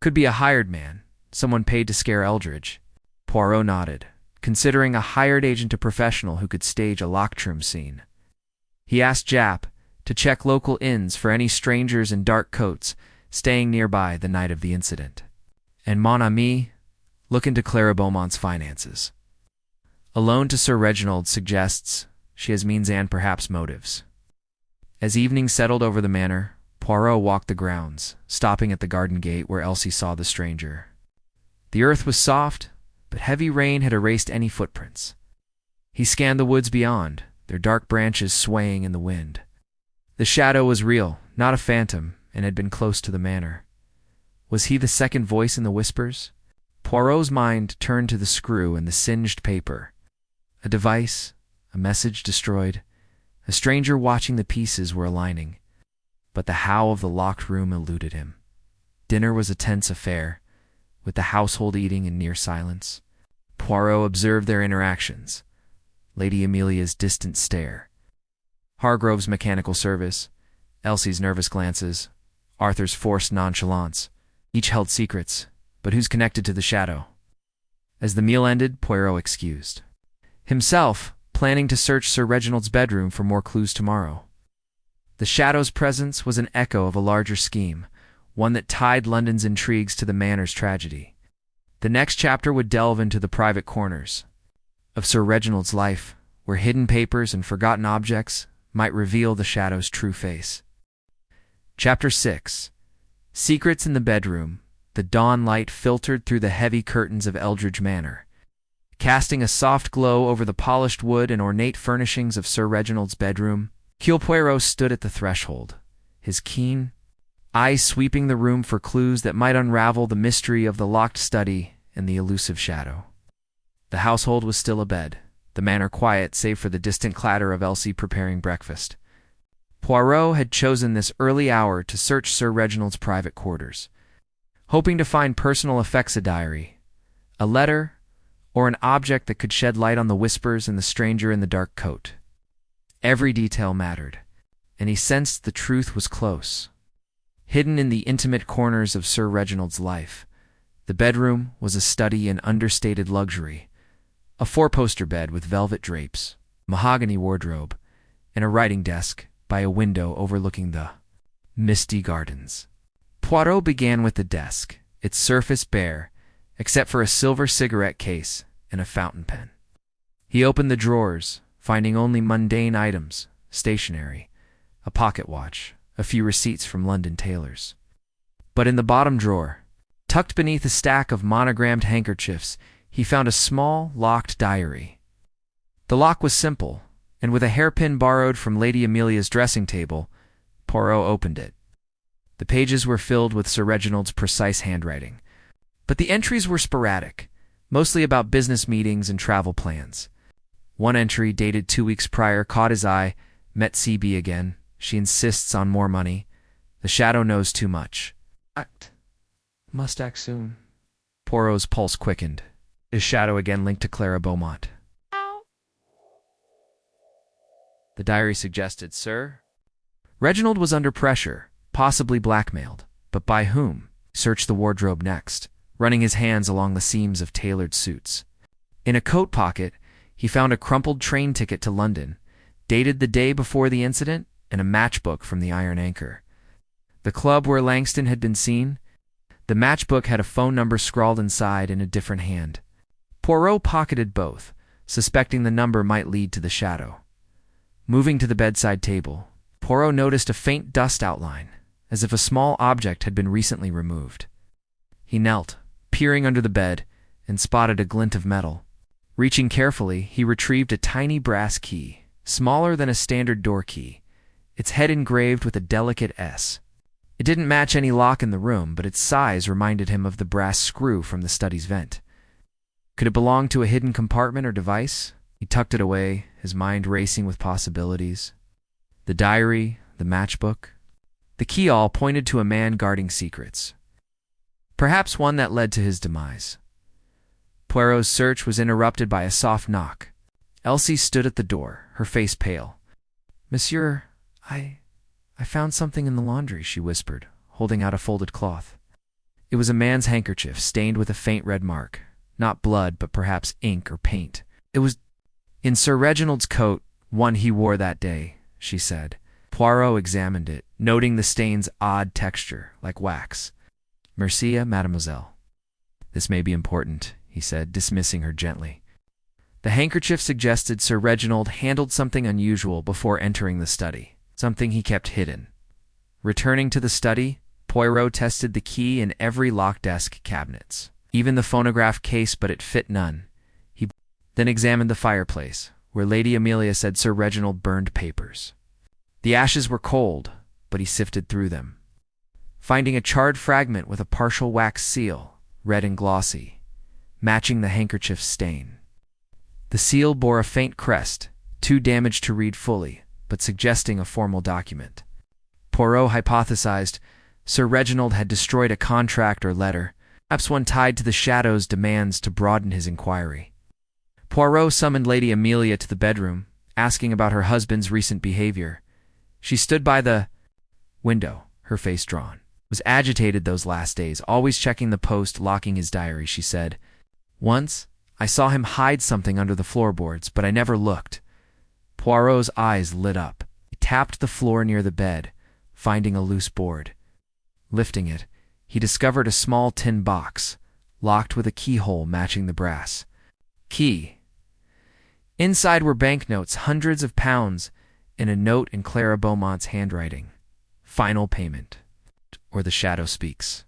Could be a hired man, someone paid to scare Eldridge. Poirot nodded, considering a hired agent a professional who could stage a locked-room scene. He asked Japp to check local inns for any strangers in dark coats staying nearby the night of the incident. And mon ami, look into Clara Beaumont's finances. A loan to Sir Reginald suggests she has means and perhaps motives. As evening settled over the manor, Poirot walked the grounds, stopping at the garden gate where Elsie saw the stranger. The earth was soft, but heavy rain had erased any footprints. He scanned the woods beyond, their dark branches swaying in the wind. The shadow was real, not a phantom, and had been close to the manor. Was he the second voice in the whispers? Poirot's mind turned to the screw and the singed paper. A device, a message destroyed. A stranger watching the pieces were aligning. But the howl of the locked room eluded him. Dinner was a tense affair, with the household eating in near silence. Poirot observed their interactions. Lady Amelia's distant stare. Hargrove's mechanical service. Elsie's nervous glances. Arthur's forced nonchalance. Each held secrets, but who's connected to the shadow? As the meal ended, Poirot excused himself, planning to search Sir Reginald's bedroom for more clues tomorrow. The shadow's presence was an echo of a larger scheme, one that tied London's intrigues to the manor's tragedy. The next chapter would delve into the private corners of Sir Reginald's life, where hidden papers and forgotten objects might reveal the shadow's true face. Chapter 6. Secrets in the bedroom. The dawn light filtered through the heavy curtains of Eldridge Manor, casting a soft glow over the polished wood and ornate furnishings of Sir Reginald's bedroom. Hercule Poirot stood at the threshold, his keen eyes sweeping the room for clues that might unravel the mystery of the locked study and the elusive shadow. The household was still abed, the manor quiet save for the distant clatter of Elsie preparing breakfast. Poirot had chosen this early hour to search Sir Reginald's private quarters, hoping to find personal effects, a diary, a letter, or an object that could shed light on the whispers and the stranger in the dark coat. Every detail mattered, and he sensed the truth was close. Hidden in the intimate corners of Sir Reginald's life, the bedroom was a study in understated luxury. A four-poster bed with velvet drapes, mahogany wardrobe, and a writing desk by a window overlooking the misty gardens. Poirot began with the desk, its surface bare, except for a silver cigarette case and a fountain pen. He opened the drawers, finding only mundane items, stationery, a pocket watch, a few receipts from London tailors. But in the bottom drawer, tucked beneath a stack of monogrammed handkerchiefs, he found a small, locked diary. The lock was simple, and with a hairpin borrowed from Lady Amelia's dressing table, Poirot opened it. The pages were filled with Sir Reginald's precise handwriting, but the entries were sporadic, mostly about business meetings and travel plans. One entry, dated 2 weeks prior, caught his eye. Met CB again. She insists on more money. The shadow knows too much. Must act soon. Poirot's pulse quickened. His shadow again linked to Clara Beaumont. The diary suggested, Sir Reginald was under pressure, possibly blackmailed. But by whom? Searched the wardrobe next, running his hands along the seams of tailored suits. In a coat pocket, he found a crumpled train ticket to London, dated the day before the incident, and a matchbook from the Iron Anchor. The club where Langston had been seen? The matchbook had a phone number scrawled inside in a different hand. Poirot pocketed both, suspecting the number might lead to the shadow. Moving to the bedside table, Poirot noticed a faint dust outline, as if a small object had been recently removed. He knelt, peering under the bed, and spotted a glint of metal. Reaching carefully, he retrieved a tiny brass key, smaller than a standard door key, its head engraved with a delicate S. It didn't match any lock in the room, but its size reminded him of the brass screw from the study's vent. Could it belong to a hidden compartment or device? He tucked it away, his mind racing with possibilities. The diary, the matchbook, The key all pointed to a man guarding secrets, perhaps one that led to his demise. Poirot's search was interrupted by a soft knock. Elsie stood at the door, her face pale. "Monsieur, I found something in the laundry," she whispered, holding out a folded cloth. It was a man's handkerchief, stained with a faint red mark. Not blood, but perhaps ink or paint. "It was in Sir Reginald's coat, one he wore that day," she said. Poirot examined it, noting the stain's odd texture, like wax. "Merci, mademoiselle. This may be important," he said, dismissing her gently. The handkerchief suggested Sir Reginald handled something unusual before entering the study, something he kept hidden. Returning to the study, Poirot tested the key in every locked desk cabinets, even the phonograph case, but it fit none. He then examined the fireplace, where Lady Amelia said Sir Reginald burned papers. The ashes were cold, but he sifted through them, finding a charred fragment with a partial wax seal, red and glossy, matching the handkerchief's stain. The seal bore a faint crest, too damaged to read fully, but suggesting a formal document. Poirot hypothesized Sir Reginald had destroyed a contract or letter, perhaps one tied to the Shadow's demands, to broaden his inquiry. Poirot summoned Lady Amelia to the bedroom, asking about her husband's recent behavior. She stood by the window, her face drawn. Was agitated those last days, always checking the post, locking his diary, she said. "Once, I saw him hide something under the floorboards, but I never looked." Poirot's eyes lit up. He tapped the floor near the bed, finding a loose board. Lifting it, he discovered a small tin box, locked with a keyhole matching the brass. Key. Inside were banknotes, hundreds of pounds, and a note in Clara Beaumont's handwriting. "Final payment, or the Shadow speaks."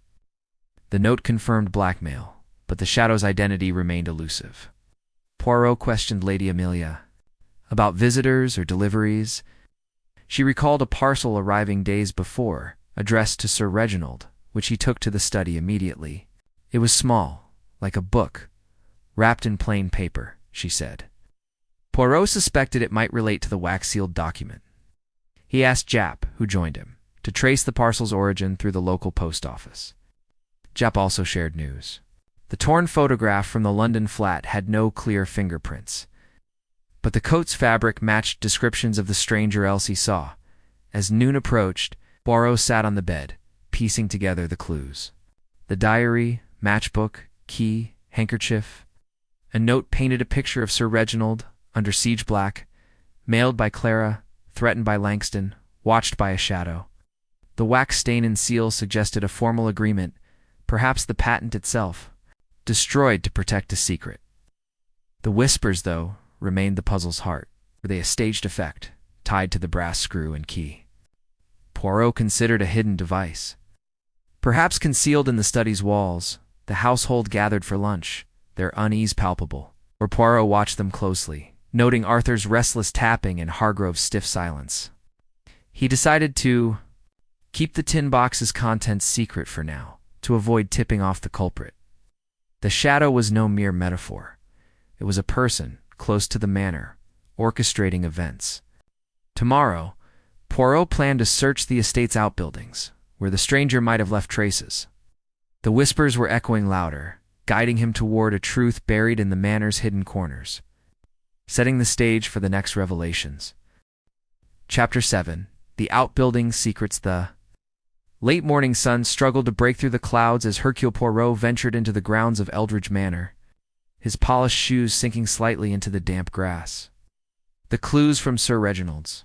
The note confirmed blackmail, but the Shadow's identity remained elusive. Poirot questioned Lady Amelia about visitors or deliveries. She recalled a parcel arriving days before, addressed to Sir Reginald, which he took to the study immediately. It was small, like a book, wrapped in plain paper, she said. Poirot suspected it might relate to the wax-sealed document. He asked Japp, who joined him, to trace the parcel's origin through the local post office. Japp also shared news. The torn photograph from the London flat had no clear fingerprints, but the coat's fabric matched descriptions of the stranger Elsie saw. As noon approached, Poirot sat on the bed, piecing together the clues. The diary, matchbook, key, handkerchief. A note painted a picture of Sir Reginald, under siege black, mailed by Clara, threatened by Langston, watched by a shadow. The wax stain and seal suggested a formal agreement, perhaps the patent itself, destroyed to protect a secret. The whispers, though, remained the puzzle's heart. Were they a staged effect, tied to the brass screw and key? Poirot considered a hidden device. Perhaps concealed in the study's walls, the household gathered for lunch, their unease palpable. Or Poirot watched them closely, noting Arthur's restless tapping and Hargrove's stiff silence. He decided to keep the tin box's contents secret for now, to avoid tipping off the culprit. The Shadow was no mere metaphor. It was a person, close to the manor, orchestrating events. Tomorrow, Poirot planned to search the estate's outbuildings, where the stranger might have left traces. The whispers were echoing louder, guiding him toward a truth buried in the manor's hidden corners, setting the stage for the next revelations. Chapter 7. The Outbuilding Secrets. The late morning sun struggled to break through the clouds as Hercule Poirot ventured into the grounds of Eldridge Manor, his polished shoes sinking slightly into the damp grass. The clues from Sir Reginald's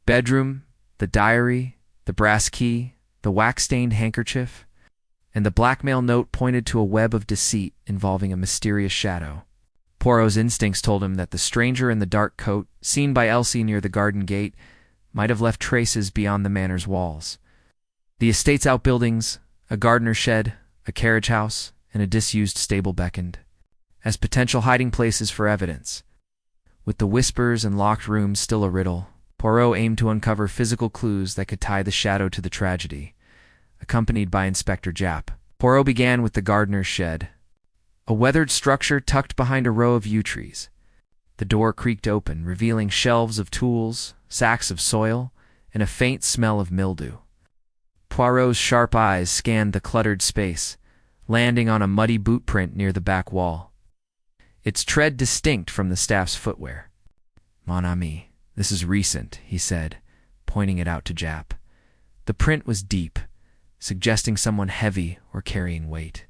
bedroom, the diary, the brass key, the wax-stained handkerchief, and the blackmail note pointed to a web of deceit involving a mysterious shadow. Poirot's instincts told him that the stranger in the dark coat, seen by Elsie near the garden gate, might have left traces beyond the manor's walls. The estate's outbuildings, a gardener's shed, a carriage house, and a disused stable beckoned as potential hiding places for evidence. With the whispers and locked rooms still a riddle, Poirot aimed to uncover physical clues that could tie the shadow to the tragedy. Accompanied by Inspector Japp, Poirot began with the gardener's shed, a weathered structure tucked behind a row of yew trees. The door creaked open, revealing shelves of tools, sacks of soil, and a faint smell of mildew. Poirot's sharp eyes scanned the cluttered space, landing on a muddy boot print near the back wall, its tread distinct from the staff's footwear. "Mon ami, this is recent," he said, pointing it out to Jap. The print was deep, suggesting someone heavy or carrying weight.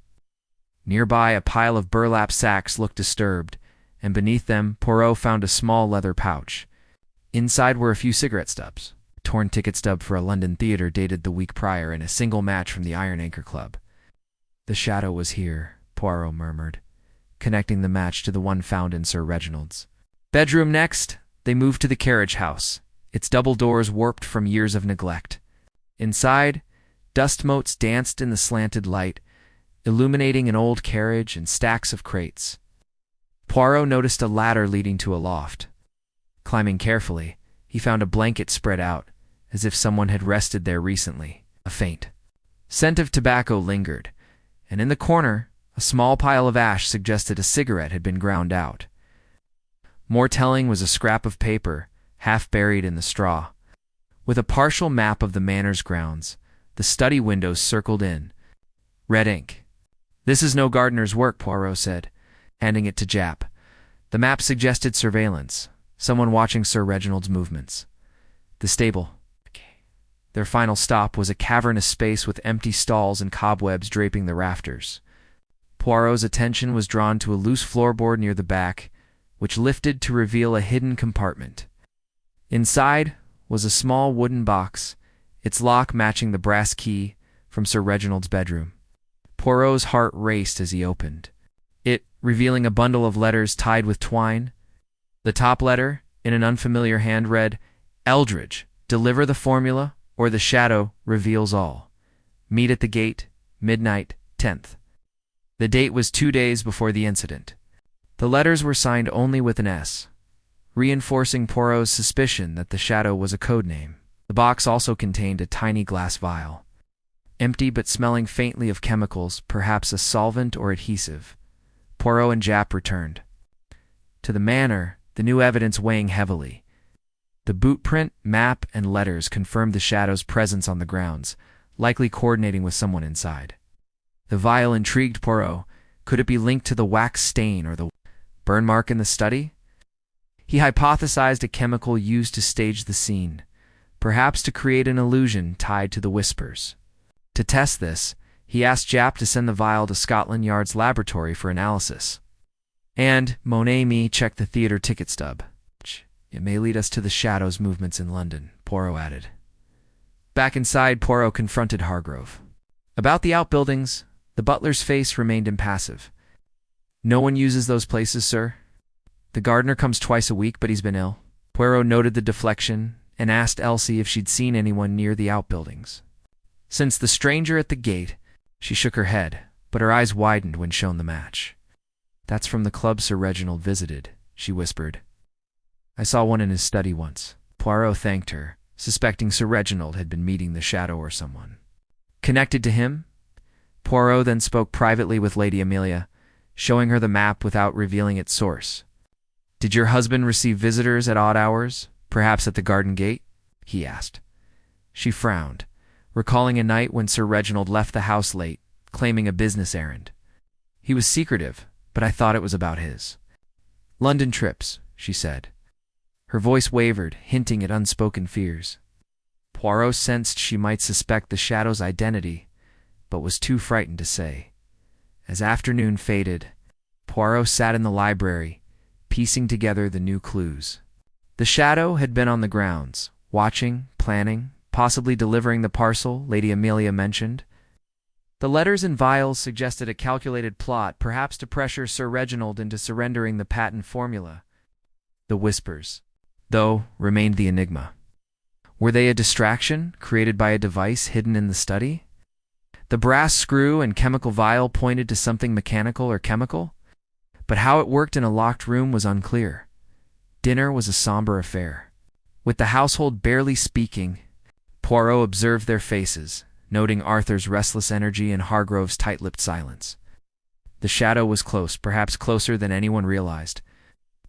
Nearby, a pile of burlap sacks looked disturbed, and beneath them, Poirot found a small leather pouch. Inside were a few cigarette stubs, a torn ticket stub for a London theatre dated the week prior, and a single match from the Iron Anchor Club. "The shadow was here," Poirot murmured, connecting the match to the one found in Sir Reginald's bedroom. Next, they moved to the carriage house, its double doors warped from years of neglect. Inside, dust motes danced in the slanted light, illuminating an old carriage and stacks of crates. Poirot noticed a ladder leading to a loft. Climbing carefully, he found a blanket spread out, as if someone had rested there recently. A faint scent of tobacco lingered, and in the corner, a small pile of ash suggested a cigarette had been ground out. More telling was a scrap of paper, half buried in the straw, with a partial map of the manor's grounds, the study windows circled in red ink. "This is no gardener's work," Poirot said, handing it to Jap. The map suggested surveillance, someone watching Sir Reginald's movements. The stable. Their final stop was a cavernous space with empty stalls and cobwebs draping the rafters. Poirot's attention was drawn to a loose floorboard near the back, which lifted to reveal a hidden compartment. Inside was a small wooden box, its lock matching the brass key from Sir Reginald's bedroom. Poirot's heart raced as he opened it, revealing a bundle of letters tied with twine. The top letter, in an unfamiliar hand, read, "Eldridge, deliver the formula, or the shadow reveals all. Meet at the gate, midnight, 10th. The date was 2 days before the incident. The letters were signed only with an S, reinforcing Poirot's suspicion that the shadow was a code name. The box also contained a tiny glass vial, empty but smelling faintly of chemicals, perhaps a solvent or adhesive. Poirot and Jap returned to the manor, the new evidence weighing heavily. The boot print, map, and letters confirmed the shadow's presence on the grounds, likely coordinating with someone inside. The vial intrigued Poirot. Could it be linked to the wax stain or the burn mark in the study? He hypothesized a chemical used to stage the scene, perhaps to create an illusion tied to the whispers. To test this, he asked Jap to send the vial to Scotland Yard's laboratory for analysis. "And, mon ami, check the theatre ticket stub. It may lead us to the shadow's movements in London," Poirot added. Back inside, Poirot confronted Hargrove. About the outbuildings, the butler's face remained impassive. "No one uses those places, sir. The gardener comes twice a week, but he's been ill." Poirot noted the deflection and asked Elsie if she'd seen anyone near the outbuildings. Since the stranger at the gate, she shook her head, but her eyes widened when shown the match. "That's from the club Sir Reginald visited," she whispered. "I saw one in his study once." Poirot thanked her, suspecting Sir Reginald had been meeting the shadow or someone connected to him. Poirot then spoke privately with Lady Amelia, showing her the map without revealing its source. "Did your husband receive visitors at odd hours, perhaps at the garden gate?" he asked. She frowned, recalling a night when Sir Reginald left the house late, claiming a business errand. "He was secretive, but I thought it was about his London trips," she said. Her voice wavered, hinting at unspoken fears. Poirot sensed she might suspect the shadow's identity, but was too frightened to say. As afternoon faded, Poirot sat in the library, piecing together the new clues. The shadow had been on the grounds, watching, planning, possibly delivering the parcel Lady Amelia mentioned. The letters and vials suggested a calculated plot, perhaps to pressure Sir Reginald into surrendering the patent formula. The whispers, though, remained the enigma. Were they a distraction created by a device hidden in the study? The brass screw and chemical vial pointed to something mechanical or chemical, but how it worked in a locked room was unclear. Dinner was a somber affair. With the household barely speaking, Poirot observed their faces, noting Arthur's restless energy and Hargrove's tight-lipped silence. The shadow was close, perhaps closer than anyone realized.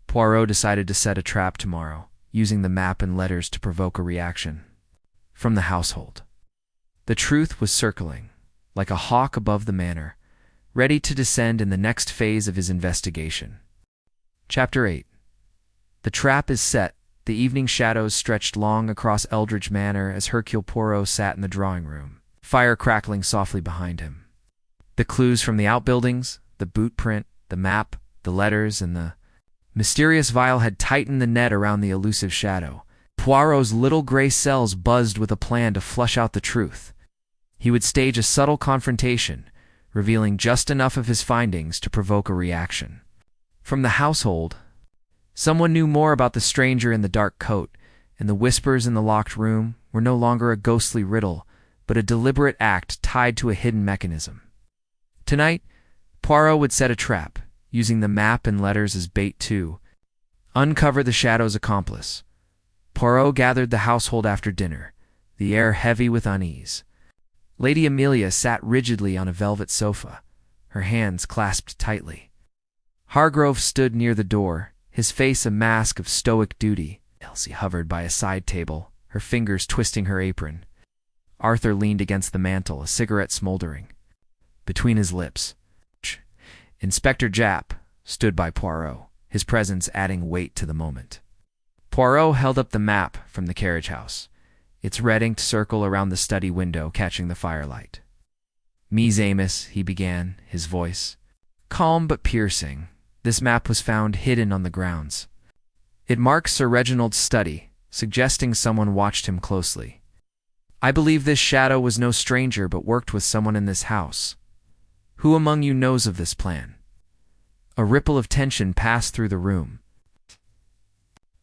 Poirot decided to set a trap tomorrow, using the map and letters to provoke a reaction from the household. The truth was circling, like a hawk above the manor, ready to descend in the next phase of his investigation. Chapter 8. The trap is set. The evening shadows stretched long across Eldridge Manor as Hercule Poirot sat in the drawing-room, fire crackling softly behind him. The clues from the outbuildings, the boot print, the map, the letters, and the mysterious vial had tightened the net around the elusive shadow. Poirot's little gray cells buzzed with a plan to flush out the truth. He would stage a subtle confrontation, revealing just enough of his findings to provoke a reaction. From the household, someone knew more about the stranger in the dark coat, and the whispers in the locked room were no longer a ghostly riddle, but a deliberate act tied to a hidden mechanism. Tonight, Poirot would set a trap, using the map and letters as bait to uncover the shadow's accomplice. Poirot gathered the household after dinner, the air heavy with unease. Lady Amelia sat rigidly on a velvet sofa, her hands clasped tightly. Hargrove stood near the door, his face a mask of stoic duty. Elsie hovered by a side table, her fingers twisting her apron. Arthur leaned against the mantel, a cigarette smoldering between his lips. Inspector Japp stood by Poirot, his presence adding weight to the moment. Poirot held up the map from the carriage house, its red inked circle around the study window catching the firelight. "Mies Amos," he began, his voice calm but piercing. This map was found hidden on the grounds. It marks Sir Reginald's study, suggesting someone watched him closely. "I believe this shadow was no stranger but worked with someone in this house. Who among you knows of this plan?" A ripple of tension passed through the room.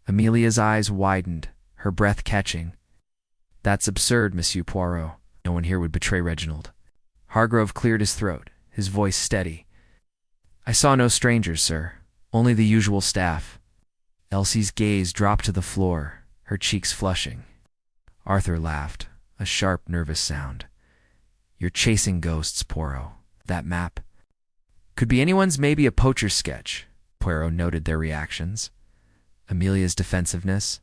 Amelia's eyes widened, her breath catching. "That's absurd, Monsieur Poirot. No one here would betray Reginald." Hargrove cleared his throat, his voice steady. "I saw no strangers, sir. Only the usual staff." Elsie's gaze dropped to the floor, her cheeks flushing. Arthur laughed, a sharp, nervous sound. "You're chasing ghosts, Poirot. That map could be anyone's, maybe a poacher's sketch." Poirot noted their reactions. Amelia's defensiveness,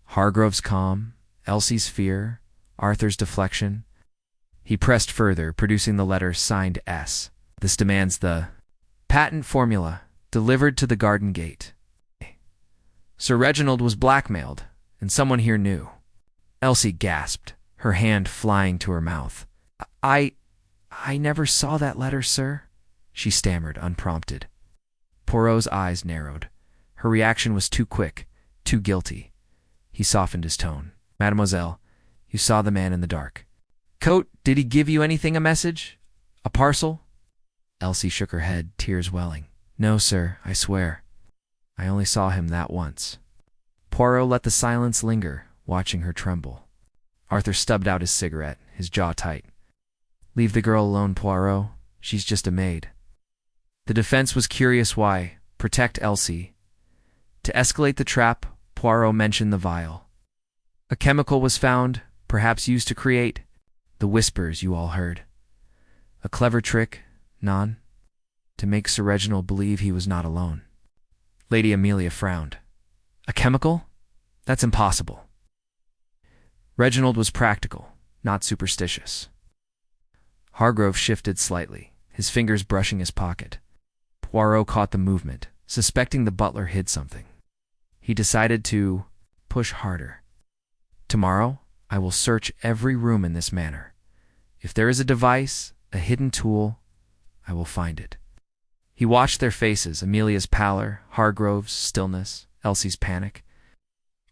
Hargrove's calm, Elsie's fear, Arthur's deflection. He pressed further, producing the letter signed S. "This demands the patent formula delivered to the garden gate." Sir Reginald was blackmailed, and someone here knew. Elsie gasped, her hand flying to her mouth. I never saw that letter, sir," she stammered, unprompted. Poirot's eyes narrowed. Her reaction was too quick, too guilty. He softened his tone. "Mademoiselle, you saw the man in the dark coat. Did he give you anything, a message? A parcel?" Elsie shook her head, tears welling. "No, sir, I swear. I only saw him that once." Poirot let the silence linger, watching her tremble. Arthur stubbed out his cigarette, his jaw tight. "Leave the girl alone, Poirot. She's just a maid." The defense was curious why. Protect Elsie. To escalate the trap, Poirot mentioned the vial. A chemical was found, perhaps used to create the whispers you all heard. A clever trick, non, to make Sir Reginald believe he was not alone. Lady Amelia frowned. "A chemical? That's impossible." Reginald was practical, not superstitious. Hargrove shifted slightly, his fingers brushing his pocket. Poirot caught the movement, suspecting the butler hid something. He decided to push harder. "Tomorrow, I will search every room in this manor. If there is a device, a hidden tool, I will find it." He watched their faces, Amelia's pallor, Hargrove's stillness, Elsie's panic,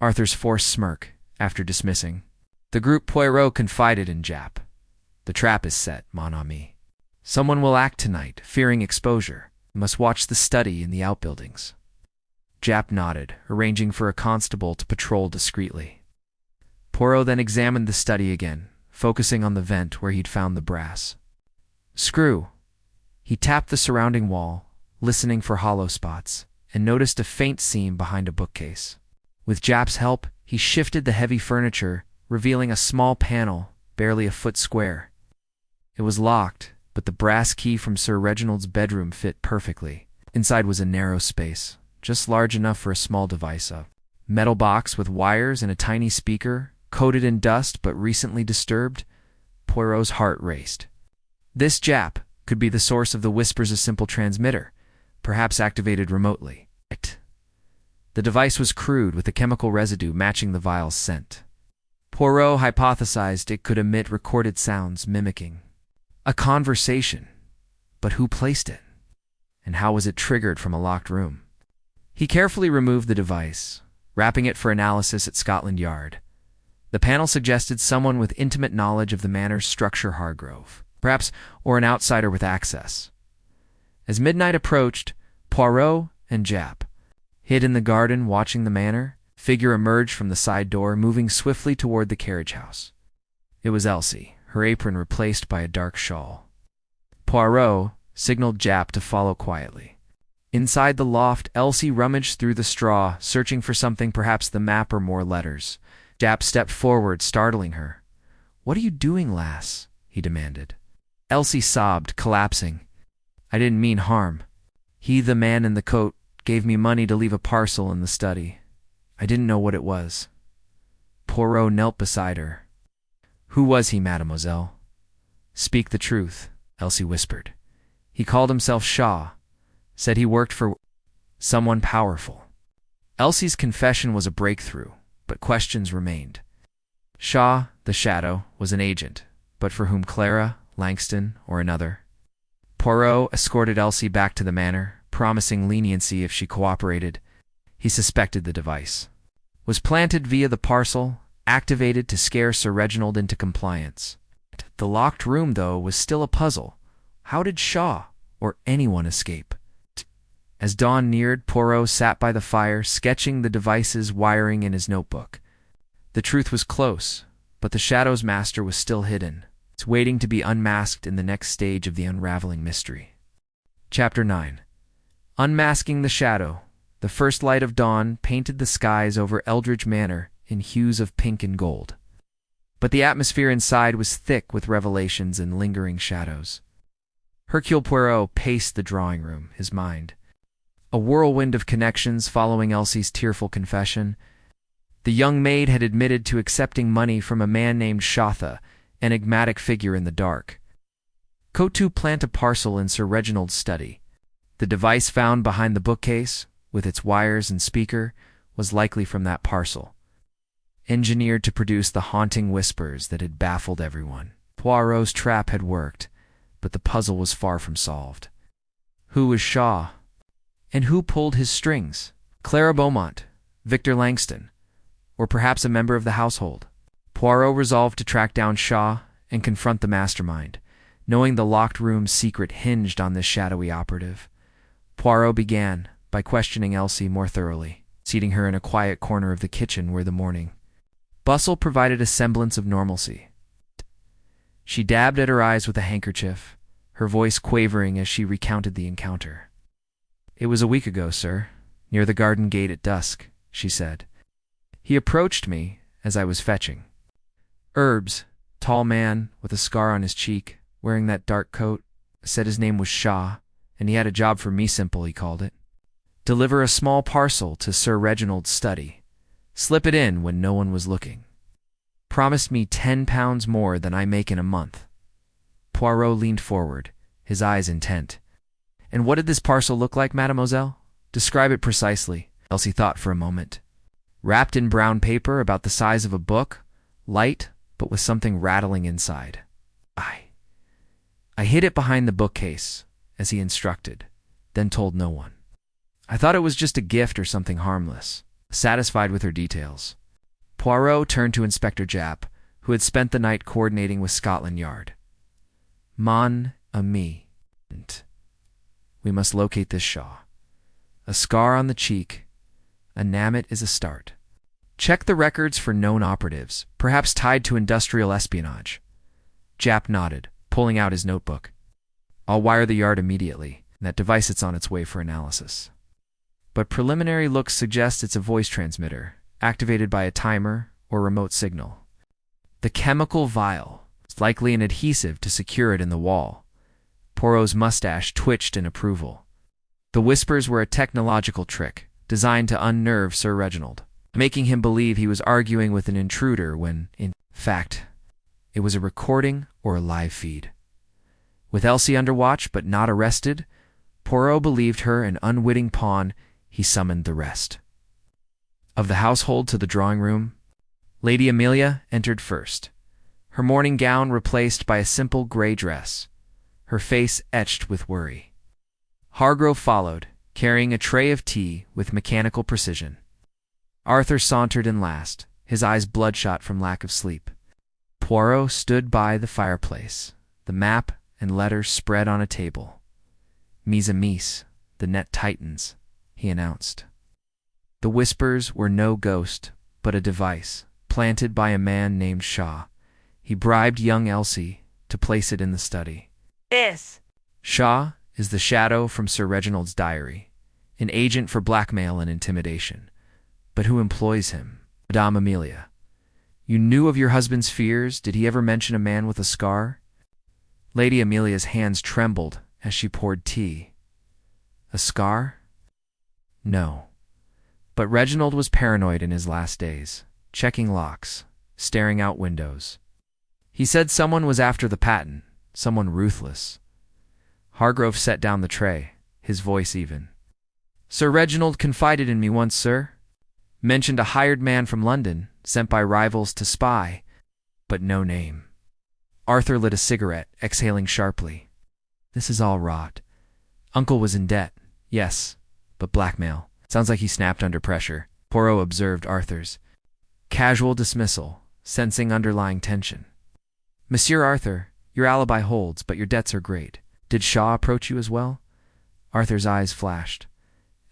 Arthur's forced smirk, after dismissing. The group Poirot confided in Japp. "The trap is set, mon ami. Someone will act tonight, fearing exposure. We must watch the study in the outbuildings." Japp nodded, arranging for a constable to patrol discreetly. Poirot then examined the study again, focusing on the vent where he'd found the brass screw. He tapped the surrounding wall, listening for hollow spots, and noticed a faint seam behind a bookcase. With Japp's help, he shifted the heavy furniture, revealing a small panel, barely a foot square. It was locked, but the brass key from Sir Reginald's bedroom fit perfectly. Inside was a narrow space, just large enough for a small device. A metal box with wires and a tiny speaker, coated in dust but recently disturbed. Poirot's heart raced. This Jap could be the source of the whispers, a simple transmitter, perhaps activated remotely. The device was crude, with a chemical residue matching the vial's scent. Poirot hypothesized it could emit recorded sounds mimicking a conversation. But who placed it? And how was it triggered from a locked room? He carefully removed the device, wrapping it for analysis at Scotland Yard. The panel suggested someone with intimate knowledge of the manor's structure, Hargrove, perhaps, or an outsider with access. As midnight approached, Poirot and Jap hid in the garden watching the manor. Figure emerged from the side door, moving swiftly toward the carriage house. It was Elsie, her apron replaced by a dark shawl. Poirot signaled Jap to follow quietly. Inside the loft, Elsie rummaged through the straw, searching for something, perhaps the map or more letters. Jap stepped forward, startling her. "What are you doing, lass?" he demanded. Elsie sobbed, collapsing. "I didn't mean harm. He, the man in the coat, gave me money to leave a parcel in the study. I didn't know what it was." Poirot knelt beside her. "Who was he, mademoiselle?" "Speak the truth," Elsie whispered. "He called himself Shaw. Said he worked for someone powerful." Elsie's confession was a breakthrough, but questions remained. Shaw, the Shadow, was an agent, but for whom? Clara, Langston, or another? Poirot escorted Elsie back to the manor, promising leniency if she cooperated. He suspected the device was planted via the parcel, activated to scare Sir Reginald into compliance. The locked room, though, was still a puzzle. How did Shaw or anyone escape? As dawn neared, Poirot sat by the fire, sketching the device's wiring in his notebook. The truth was close, but the Shadow's master was still hidden. It's waiting to be unmasked in the next stage of the unraveling mystery. Chapter 9. Unmasking the Shadow. The first light of dawn painted the skies over Eldridge Manor in hues of pink and gold. But the atmosphere inside was thick with revelations and lingering shadows. Hercule Poirot paced the drawing room, his mind a whirlwind of connections following Elsie's tearful confession. The young maid had admitted to accepting money from a man named Shotha, enigmatic figure in the dark. Coatu plant a parcel in Sir Reginald's study. The device found behind the bookcase, with its wires and speaker, was likely from that parcel, engineered to produce the haunting whispers that had baffled everyone. Poirot's trap had worked, but the puzzle was far from solved. Who was Shaw? And who pulled his strings? Clara Beaumont, Victor Langston, or perhaps a member of the household? Poirot resolved to track down Shaw and confront the mastermind, knowing the locked room's secret hinged on this shadowy operative. Poirot began by questioning Elsie more thoroughly, seating her in a quiet corner of the kitchen where the morning bustle provided a semblance of normalcy. She dabbed at her eyes with a handkerchief, her voice quavering as she recounted the encounter. "It was a week ago, sir, near the garden gate at dusk," she said. "He approached me as I was fetching herbs, tall man with a scar on his cheek, wearing that dark coat, said his name was Shaw, and he had a job for me, simple, he called it. Deliver a small parcel to Sir Reginald's study. Slip it in when no one was looking. Promised me £10 more than I make in a month." Poirot leaned forward, his eyes intent. "And what did this parcel look like, mademoiselle? Describe it precisely." Elsie thought for a moment. "Wrapped in brown paper about the size of a book, light, but with something rattling inside. I hid it behind the bookcase, as he instructed, then told no one. I thought it was just a gift or something harmless." Satisfied with her details, Poirot turned to Inspector Japp, who had spent the night coordinating with Scotland Yard. "Mon ami, we must locate this Shaw. A scar on the cheek, a namit is a start. Check the records for known operatives, perhaps tied to industrial espionage." Japp nodded, pulling out his notebook. "I'll wire the Yard immediately. That device is on its way for analysis. But preliminary looks suggest it's a voice transmitter, activated by a timer or remote signal. The chemical vial is likely an adhesive to secure it in the wall." Poirot's mustache twitched in approval. The whispers were a technological trick, designed to unnerve Sir Reginald, making him believe he was arguing with an intruder when, in fact, It was a recording or a live feed. With Elsie under watch but not arrested, Poirot believed her an unwitting pawn. He summoned the rest. Of the household to the drawing room, Lady Amelia entered first, her morning gown replaced by a simple gray dress, her face etched with worry. Hargrove followed, carrying a tray of tea with mechanical precision. Arthur sauntered in last, his eyes bloodshot from lack of sleep. Poirot stood by the fireplace, the map and letters spread on a table. "Mise a mise, the net tightens," he announced. The whispers were no ghost, but a device, planted by a man named Shaw. He bribed young Elsie to place it in the study. This. Shaw is the shadow from Sir Reginald's diary, an agent for blackmail and intimidation. But who employs him? Madame Amelia. You knew of your husband's fears. Did he ever mention a man with a scar? Lady Amelia's hands trembled as she poured tea. A scar? No. But Reginald was paranoid in his last days, checking locks, staring out windows. He said someone was after the patent, someone ruthless. Hargrove set down the tray, his voice even. Sir Reginald confided in me once, sir. Mentioned a hired man from London, sent by rivals to spy, but no name. Arthur lit a cigarette, exhaling sharply. This is all rot. Uncle was in debt, yes, but blackmail. Sounds like he snapped under pressure. Poirot observed Arthur's casual dismissal, sensing underlying tension. Monsieur Arthur, your alibi holds, but your debts are great. Did Shaw approach you as well? Arthur's eyes flashed.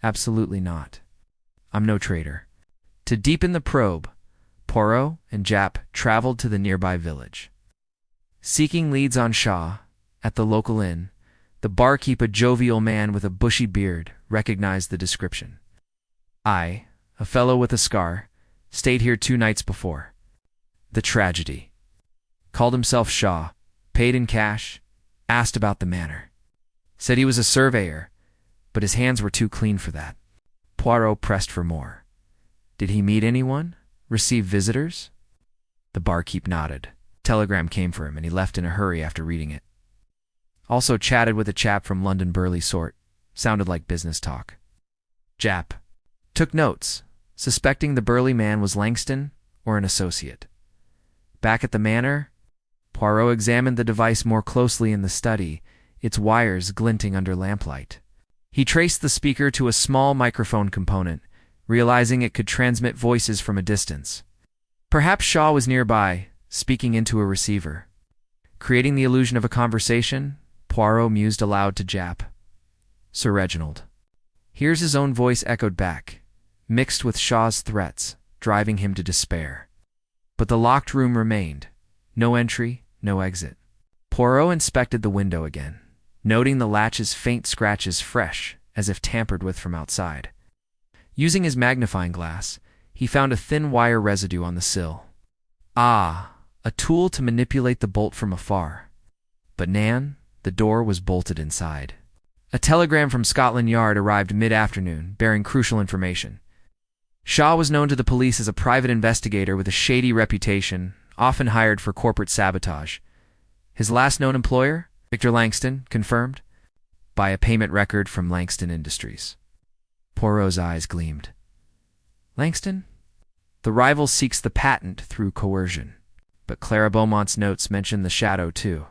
Absolutely not. I'm no traitor. To deepen the probe, Poirot and Japp traveled to the nearby village. Seeking leads on Shaw, at the local inn, the barkeep, a jovial man with a bushy beard, recognized the description. I, a fellow with a scar, stayed here 2 nights before. The tragedy. Called himself Shaw, paid in cash, asked about the manor. Said he was a surveyor, but his hands were too clean for that. Poirot pressed for more. Did he meet anyone? Receive visitors? The barkeep nodded. Telegram came for him, and he left in a hurry after reading it. Also chatted with a chap from London burly sort. Sounded like business talk. Japp took notes, suspecting the burly man was Langston or an associate. Back at the manor, Poirot examined the device more closely in the study, its wires glinting under lamplight. He traced the speaker to a small microphone component, realizing it could transmit voices from a distance. Perhaps Shaw was nearby, speaking into a receiver. Creating the illusion of a conversation, Poirot mused aloud to Japp. Sir Reginald. Here's his own voice echoed back, mixed with Shaw's threats, driving him to despair. But the locked room remained. No entry, no exit. Poirot inspected the window again, noting the latch's faint scratches fresh, as if tampered with from outside. Using his magnifying glass, he found a thin wire residue on the sill. Ah, a tool to manipulate the bolt from afar. But Nan, the door was bolted inside. A telegram from Scotland Yard arrived mid-afternoon, bearing crucial information. Shaw was known to the police as a private investigator with a shady reputation, often hired for corporate sabotage. His last known employer, Victor Langston, confirmed by a payment record from Langston Industries. Poirot's eyes gleamed. Langston? The rival seeks the patent through coercion, but Clara Beaumont's notes mention the shadow too.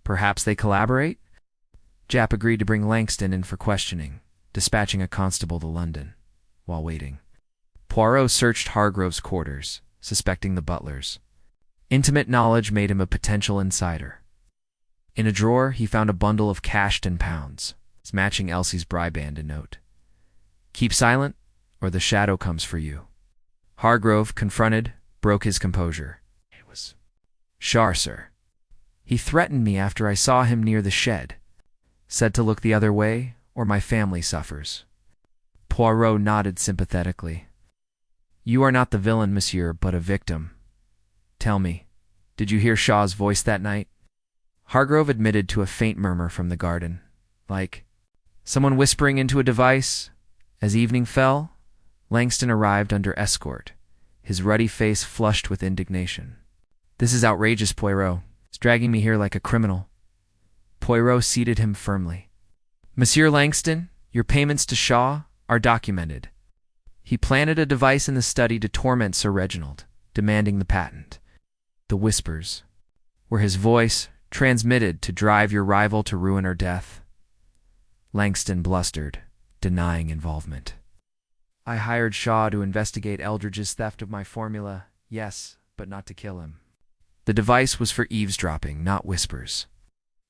Perhaps they collaborate? Japp agreed to bring Langston in for questioning, dispatching a constable to London. While waiting, Poirot searched Hargrove's quarters, suspecting the butler's. Intimate knowledge made him a potential insider. In a drawer, he found a bundle of cash £10, matching Elsie's briband note. Keep silent, or the shadow comes for you. Hargrove, confronted, broke his composure. It was Shaw, sir. He threatened me after I saw him near the shed. Said to look the other way, or my family suffers. Poirot nodded sympathetically. You are not the villain, monsieur, but a victim. Tell me, did you hear Shaw's voice that night? Hargrove admitted to a faint murmur from the garden, like someone whispering into a device. As evening fell, Langston arrived under escort, his ruddy face flushed with indignation. This is outrageous, Poirot. It's dragging me here like a criminal. Poirot seated him firmly. Monsieur Langston, your payments to Shaw are documented. He planted a device in the study to torment Sir Reginald, demanding the patent. The whispers were his voice, transmitted to drive your rival to ruin or death. Langston blustered, denying involvement. I hired Shaw to investigate Eldridge's theft of my formula, yes, but not to kill him. The device was for eavesdropping, not whispers.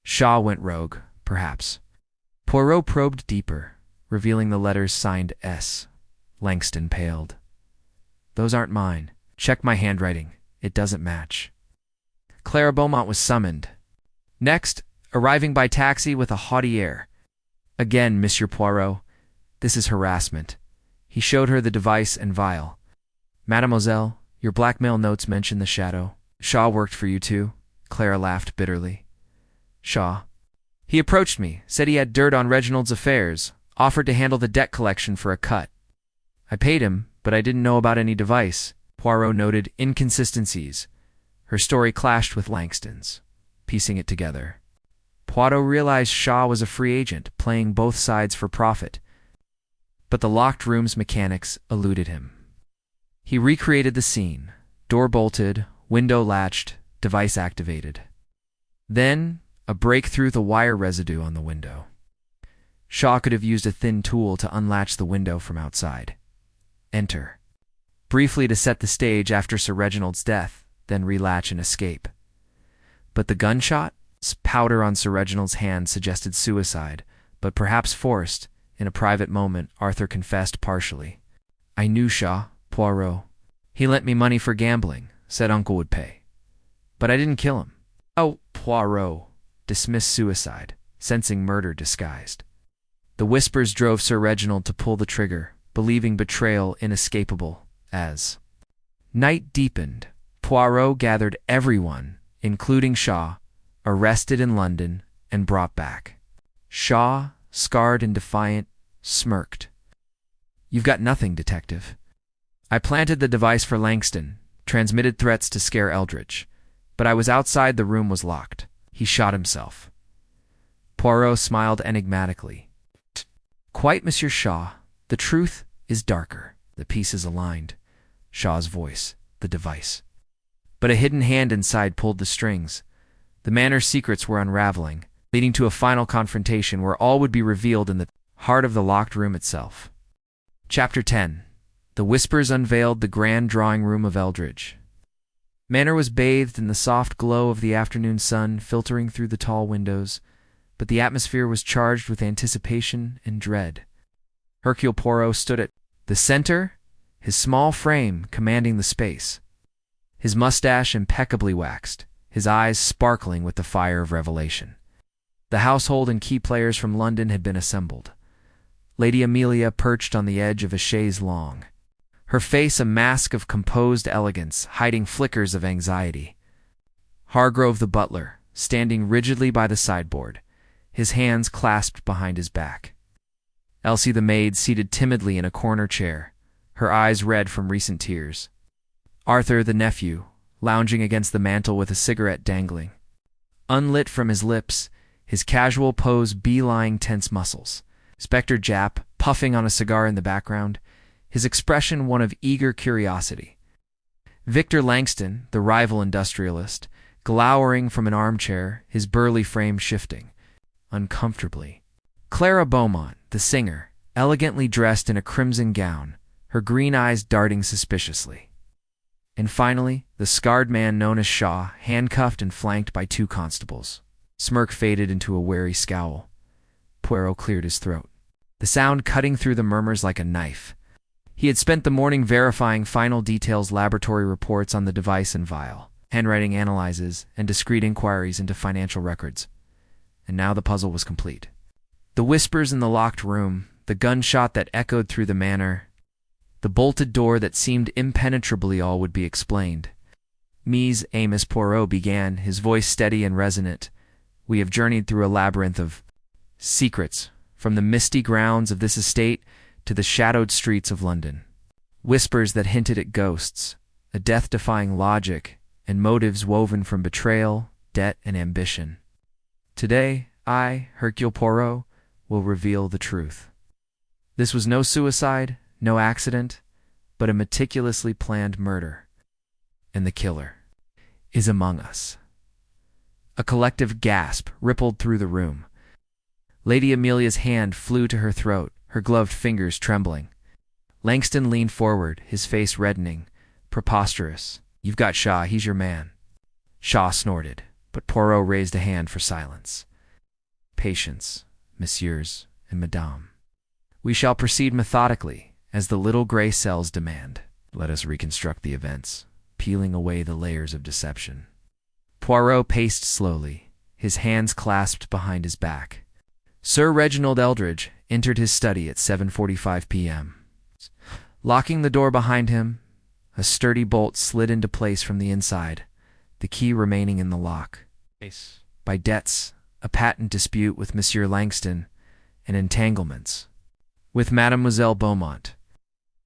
Shaw went rogue, perhaps. Poirot probed deeper, revealing the letters signed S. Langston paled. Those aren't mine. Check my handwriting. It doesn't match. Clara Beaumont was summoned. Next, arriving by taxi with a haughty air. Again, Monsieur Poirot, this is harassment. He showed her the device and vial. Mademoiselle, your blackmail notes mention the shadow. Shaw worked for you too. Clara laughed bitterly. Shaw. He approached me, said he had dirt on Reginald's affairs, offered to handle the debt collection for a cut. I paid him, but I didn't know about any device. Poirot noted inconsistencies. Her story clashed with Langston's. Piecing it together, Poirot realized Shaw was a free agent, playing both sides for profit. But the locked room's mechanics eluded him. He recreated the scene. Door bolted, window latched, device activated. Then, a break through the wire residue on the window. Shaw could have used a thin tool to unlatch the window from outside. Enter. Briefly to set the stage after Sir Reginald's death, then relatch and escape. But the gunshot? Powder on Sir Reginald's hand suggested suicide, but perhaps forced. In a private moment, Arthur confessed partially. I knew Shaw, Poirot. He lent me money for gambling, said uncle would pay. But I didn't kill him. Oh, Poirot dismissed suicide, sensing murder disguised. The whispers drove Sir Reginald to pull the trigger, believing betrayal inescapable, as night deepened. Poirot gathered everyone, including Shaw, arrested in London and brought back. Shaw, scarred and defiant, smirked. You've got nothing, detective. I planted the device for Langston, transmitted threats to scare Eldridge, but I was outside, the room was locked. He shot himself. Poirot smiled enigmatically. Quite, Monsieur Shaw. The truth is darker. The pieces aligned. Shaw's voice, the device. But a hidden hand inside pulled the strings. The manor's secrets were unraveling, leading to a final confrontation where all would be revealed in the heart of the locked room itself. Chapter 10. The whispers unveiled the grand drawing room of Eldridge. Manor was bathed in the soft glow of the afternoon sun filtering through the tall windows, but the atmosphere was charged with anticipation and dread. Hercule Poirot stood at the center, his small frame commanding the space. His mustache impeccably waxed, his eyes sparkling with the fire of revelation. The household and key players from London had been assembled. Lady Amelia perched on the edge of a chaise longue, her face a mask of composed elegance, hiding flickers of anxiety. Hargrove the butler, standing rigidly by the sideboard, his hands clasped behind his back. Elsie the maid seated timidly in a corner chair, her eyes red from recent tears. Arthur the nephew, lounging against the mantel with a cigarette dangling. Unlit from his lips, his casual pose belying tense muscles. Spectre Japp, puffing on a cigar in the background, his expression one of eager curiosity. Victor Langston, the rival industrialist, glowering from an armchair, his burly frame shifting uncomfortably. Clara Beaumont, the singer, elegantly dressed in a crimson gown, her green eyes darting suspiciously. And finally, the scarred man known as Shaw, handcuffed and flanked by two constables. Smirk faded into a wary scowl. Poirot cleared his throat, the sound cutting through the murmurs like a knife. He had spent the morning verifying final details, laboratory reports on the device and vial, handwriting analyses, and discreet inquiries into financial records. And now the puzzle was complete. The whispers in the locked room, the gunshot that echoed through the manor, the bolted door that seemed impenetrably, all would be explained. Mies Amos Poirot began, his voice steady and resonant. We have journeyed through a labyrinth of secrets, from the misty grounds of this estate to the shadowed streets of London. Whispers that hinted at ghosts, a death-defying logic, and motives woven from betrayal, debt, and ambition. Today, I, Hercule Poirot, will reveal the truth. This was no suicide, no accident, but a meticulously planned murder. And the killer is among us. A collective gasp rippled through the room. Lady Amelia's hand flew to her throat, her gloved fingers trembling. Langston leaned forward, his face reddening. Preposterous. You've got Shaw, he's your man. Shaw snorted, but Poirot raised a hand for silence. Patience, messieurs and madame. We shall proceed methodically, as the little gray cells demand. Let us reconstruct the events, peeling away the layers of deception. Poirot paced slowly, his hands clasped behind his back. Sir Reginald Eldridge entered his study at 7:45 p.m. Locking the door behind him, a sturdy bolt slid into place from the inside, the key remaining in the lock. By debts, a patent dispute with Monsieur Langston, and entanglements with Mademoiselle Beaumont.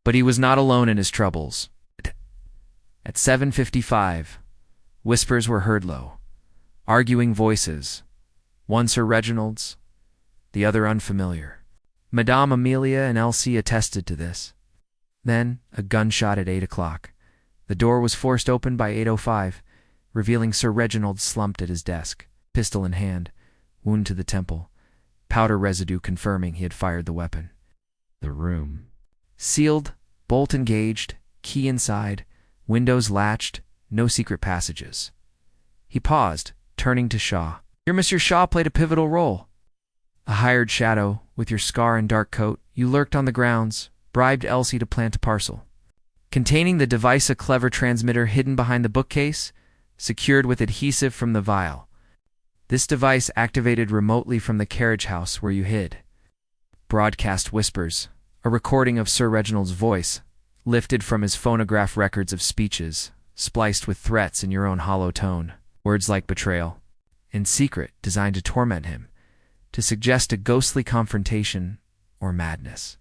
But he was not alone in his troubles. At 7:55, whispers were heard low, arguing voices, one Sir Reginald's, the other unfamiliar. Madame Amelia and Elsie attested to this. Then, a gunshot at 8 o'clock. The door was forced open by 8:05, revealing Sir Reginald slumped at his desk, pistol in hand, wound to the temple, powder residue confirming he had fired the weapon. The room. Sealed, bolt engaged, key inside, windows latched, no secret passages. He paused, turning to Shaw. Here Monsieur Shaw played a pivotal role. A hired shadow, with your scar and dark coat, you lurked on the grounds, bribed Elsie to plant a parcel. Containing the device, a clever transmitter hidden behind the bookcase, secured with adhesive from the vial. This device activated remotely from the carriage house where you hid. Broadcast whispers, a recording of Sir Reginald's voice, lifted from his phonograph records of speeches, spliced with threats in your own hollow tone, words like betrayal. In secret, designed to torment him, to suggest a ghostly confrontation or madness.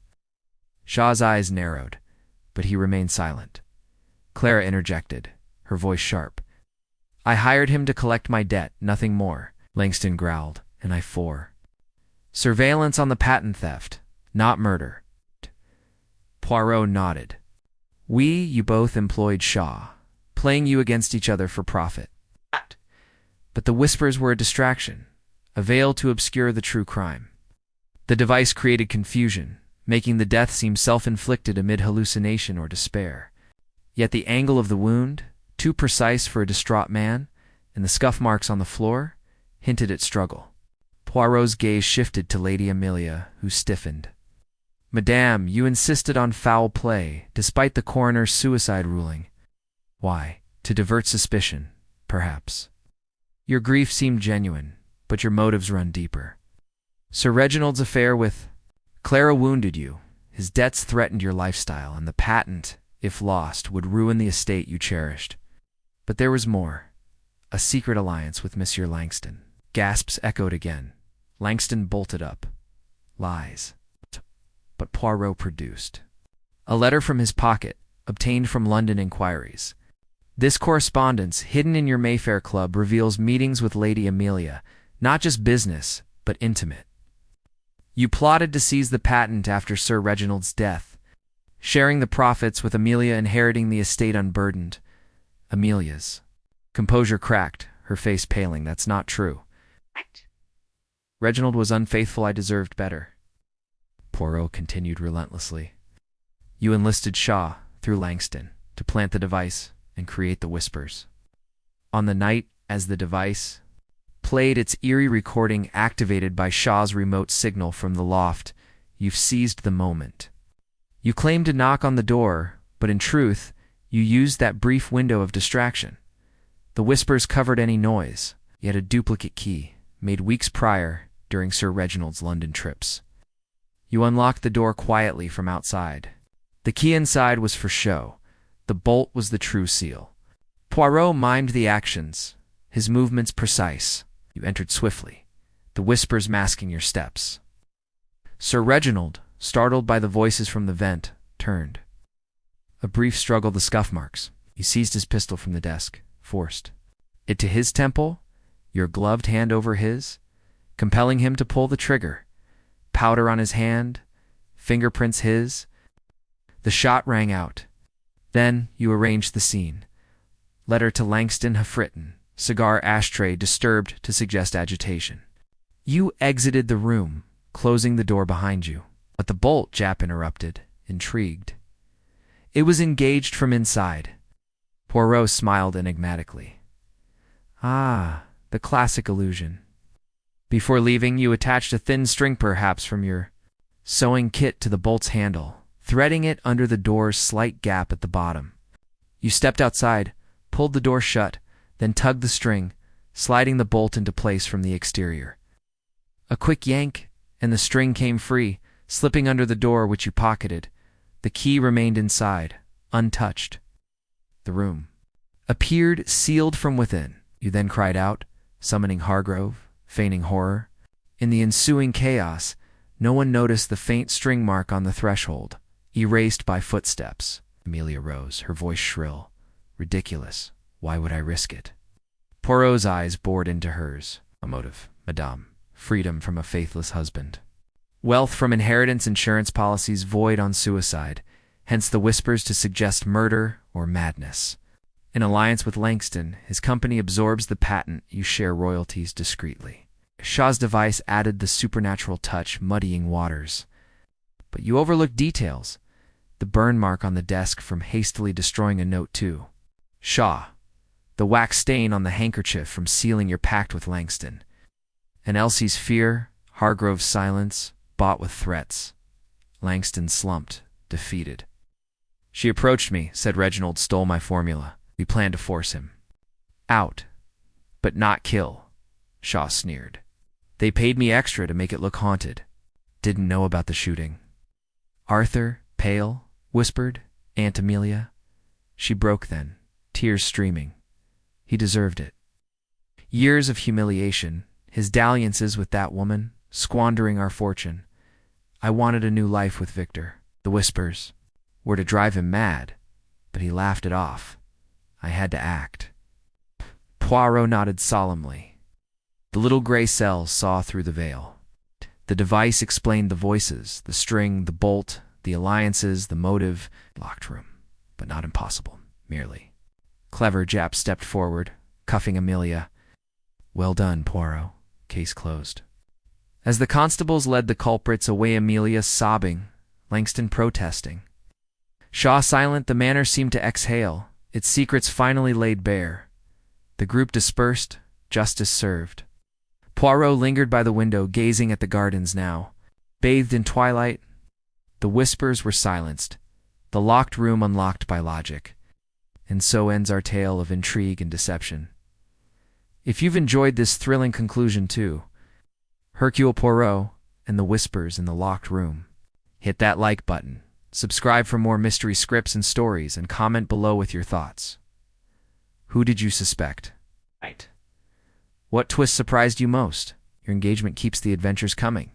Shaw's eyes narrowed, but he remained silent. Clara interjected, her voice sharp. I hired him to collect my debt, nothing more, Langston growled, and I for surveillance on the patent theft, not murder. Poirot nodded. You both employed Shaw, playing you against each other for profit. But the whispers were a distraction, a veil to obscure the true crime. The device created confusion, making the death seem self-inflicted amid hallucination or despair. Yet the angle of the wound, too precise for a distraught man, and the scuff marks on the floor, hinted at struggle. Poirot's gaze shifted to Lady Amelia, who stiffened. Madame, you insisted on foul play, despite the coroner's suicide ruling. Why? To divert suspicion, perhaps. Your grief seemed genuine, but your motives run deeper. Sir Reginald's affair with Clara wounded you. His debts threatened your lifestyle, and the patent, if lost, would ruin the estate you cherished. But there was more. A secret alliance with Monsieur Langston. Gasps echoed again. Langston bolted up. Lies. But Poirot produced a letter from his pocket, obtained from London inquiries. This correspondence, hidden in your Mayfair Club, reveals meetings with Lady Amelia, not just business, but intimate. You plotted to seize the patent after Sir Reginald's death, sharing the profits with Amelia, inheriting the estate unburdened. Amelia's composure cracked, her face paling. That's not true. Reginald was unfaithful. I deserved better. Poirot continued relentlessly. You enlisted Shaw, through Langston, to plant the device and create the whispers. On the night as the device played its eerie recording activated by Shaw's remote signal from the loft, you've seized the moment. You claimed to knock on the door, but in truth, you used that brief window of distraction. The whispers covered any noise, yet a duplicate key, made weeks prior during Sir Reginald's London trips. You unlocked the door quietly from outside. The key inside was for show. The bolt was the true seal. Poirot mimed the actions, his movements precise. You entered swiftly, the whispers masking your steps. Sir Reginald, startled by the voices from the vent, turned. A brief struggle, the scuff marks. He seized his pistol from the desk, forced it to his temple, your gloved hand over his, compelling him to pull the trigger. Powder on his hand, fingerprints his. The shot rang out. Then you arranged the scene. Letter to Langston Hafritton, cigar ashtray disturbed to suggest agitation. You exited the room, closing the door behind you. But the bolt, Jap interrupted, intrigued. It was engaged from inside. Poirot smiled enigmatically. Ah, the classic illusion. Before leaving, you attached a thin string perhaps from your sewing kit to the bolt's handle, threading it under the door's slight gap at the bottom. You stepped outside, pulled the door shut, then tugged the string, sliding the bolt into place from the exterior. A quick yank, and the string came free, slipping under the door, which you pocketed. The key remained inside, untouched. The room appeared sealed from within. You then cried out, summoning Hargrove, feigning horror. In the ensuing chaos, no one noticed the faint string mark on the threshold, erased by footsteps. Amelia rose, her voice shrill. Ridiculous. Why would I risk it? Poirot's eyes bored into hers. A motive, madame. Freedom from a faithless husband. Wealth from inheritance, insurance policies void on suicide, hence the whispers to suggest murder or madness. In alliance with Langston, his company absorbs the patent, you share royalties discreetly. Shaw's device added the supernatural touch, muddying waters. But you overlooked details. The burn mark on the desk from hastily destroying a note too. Shaw. The wax stain on the handkerchief from sealing your pact with Langston. And Elsie's fear, Hargrove's silence, bought with threats. Langston slumped, defeated. She approached me, said Reginald stole my formula. We planned to force him out, but not kill, Shaw sneered. They paid me extra to make it look haunted. Didn't know about the shooting. Arthur, pale, whispered Aunt Amelia. She broke then, tears streaming. He deserved it. Years of humiliation, his dalliances with that woman, squandering our fortune. I wanted a new life with Victor. The whispers were to drive him mad, but he laughed it off. I had to act. Poirot nodded solemnly. The little gray cells saw through the veil. The device explained the voices, the string, the bolt, the alliances, the motive. Locked room, but not impossible, merely. Clever Jap stepped forward, cuffing Amelia. Well done, Poirot. Case closed. As the constables led the culprits away, Amelia sobbing, Langston protesting. Shaw silent, the manor seemed to exhale, its secrets finally laid bare. The group dispersed, justice served. Poirot lingered by the window, gazing at the gardens now. Bathed in twilight, the whispers were silenced, the locked room unlocked by logic. And so ends our tale of intrigue and deception. If you've enjoyed this thrilling conclusion too, Hercule Poirot and the whispers in the locked room, hit that like button, subscribe for more mystery scripts and stories, and comment below with your thoughts. Who did you suspect? Right. What twist surprised you most? Your engagement keeps the adventures coming.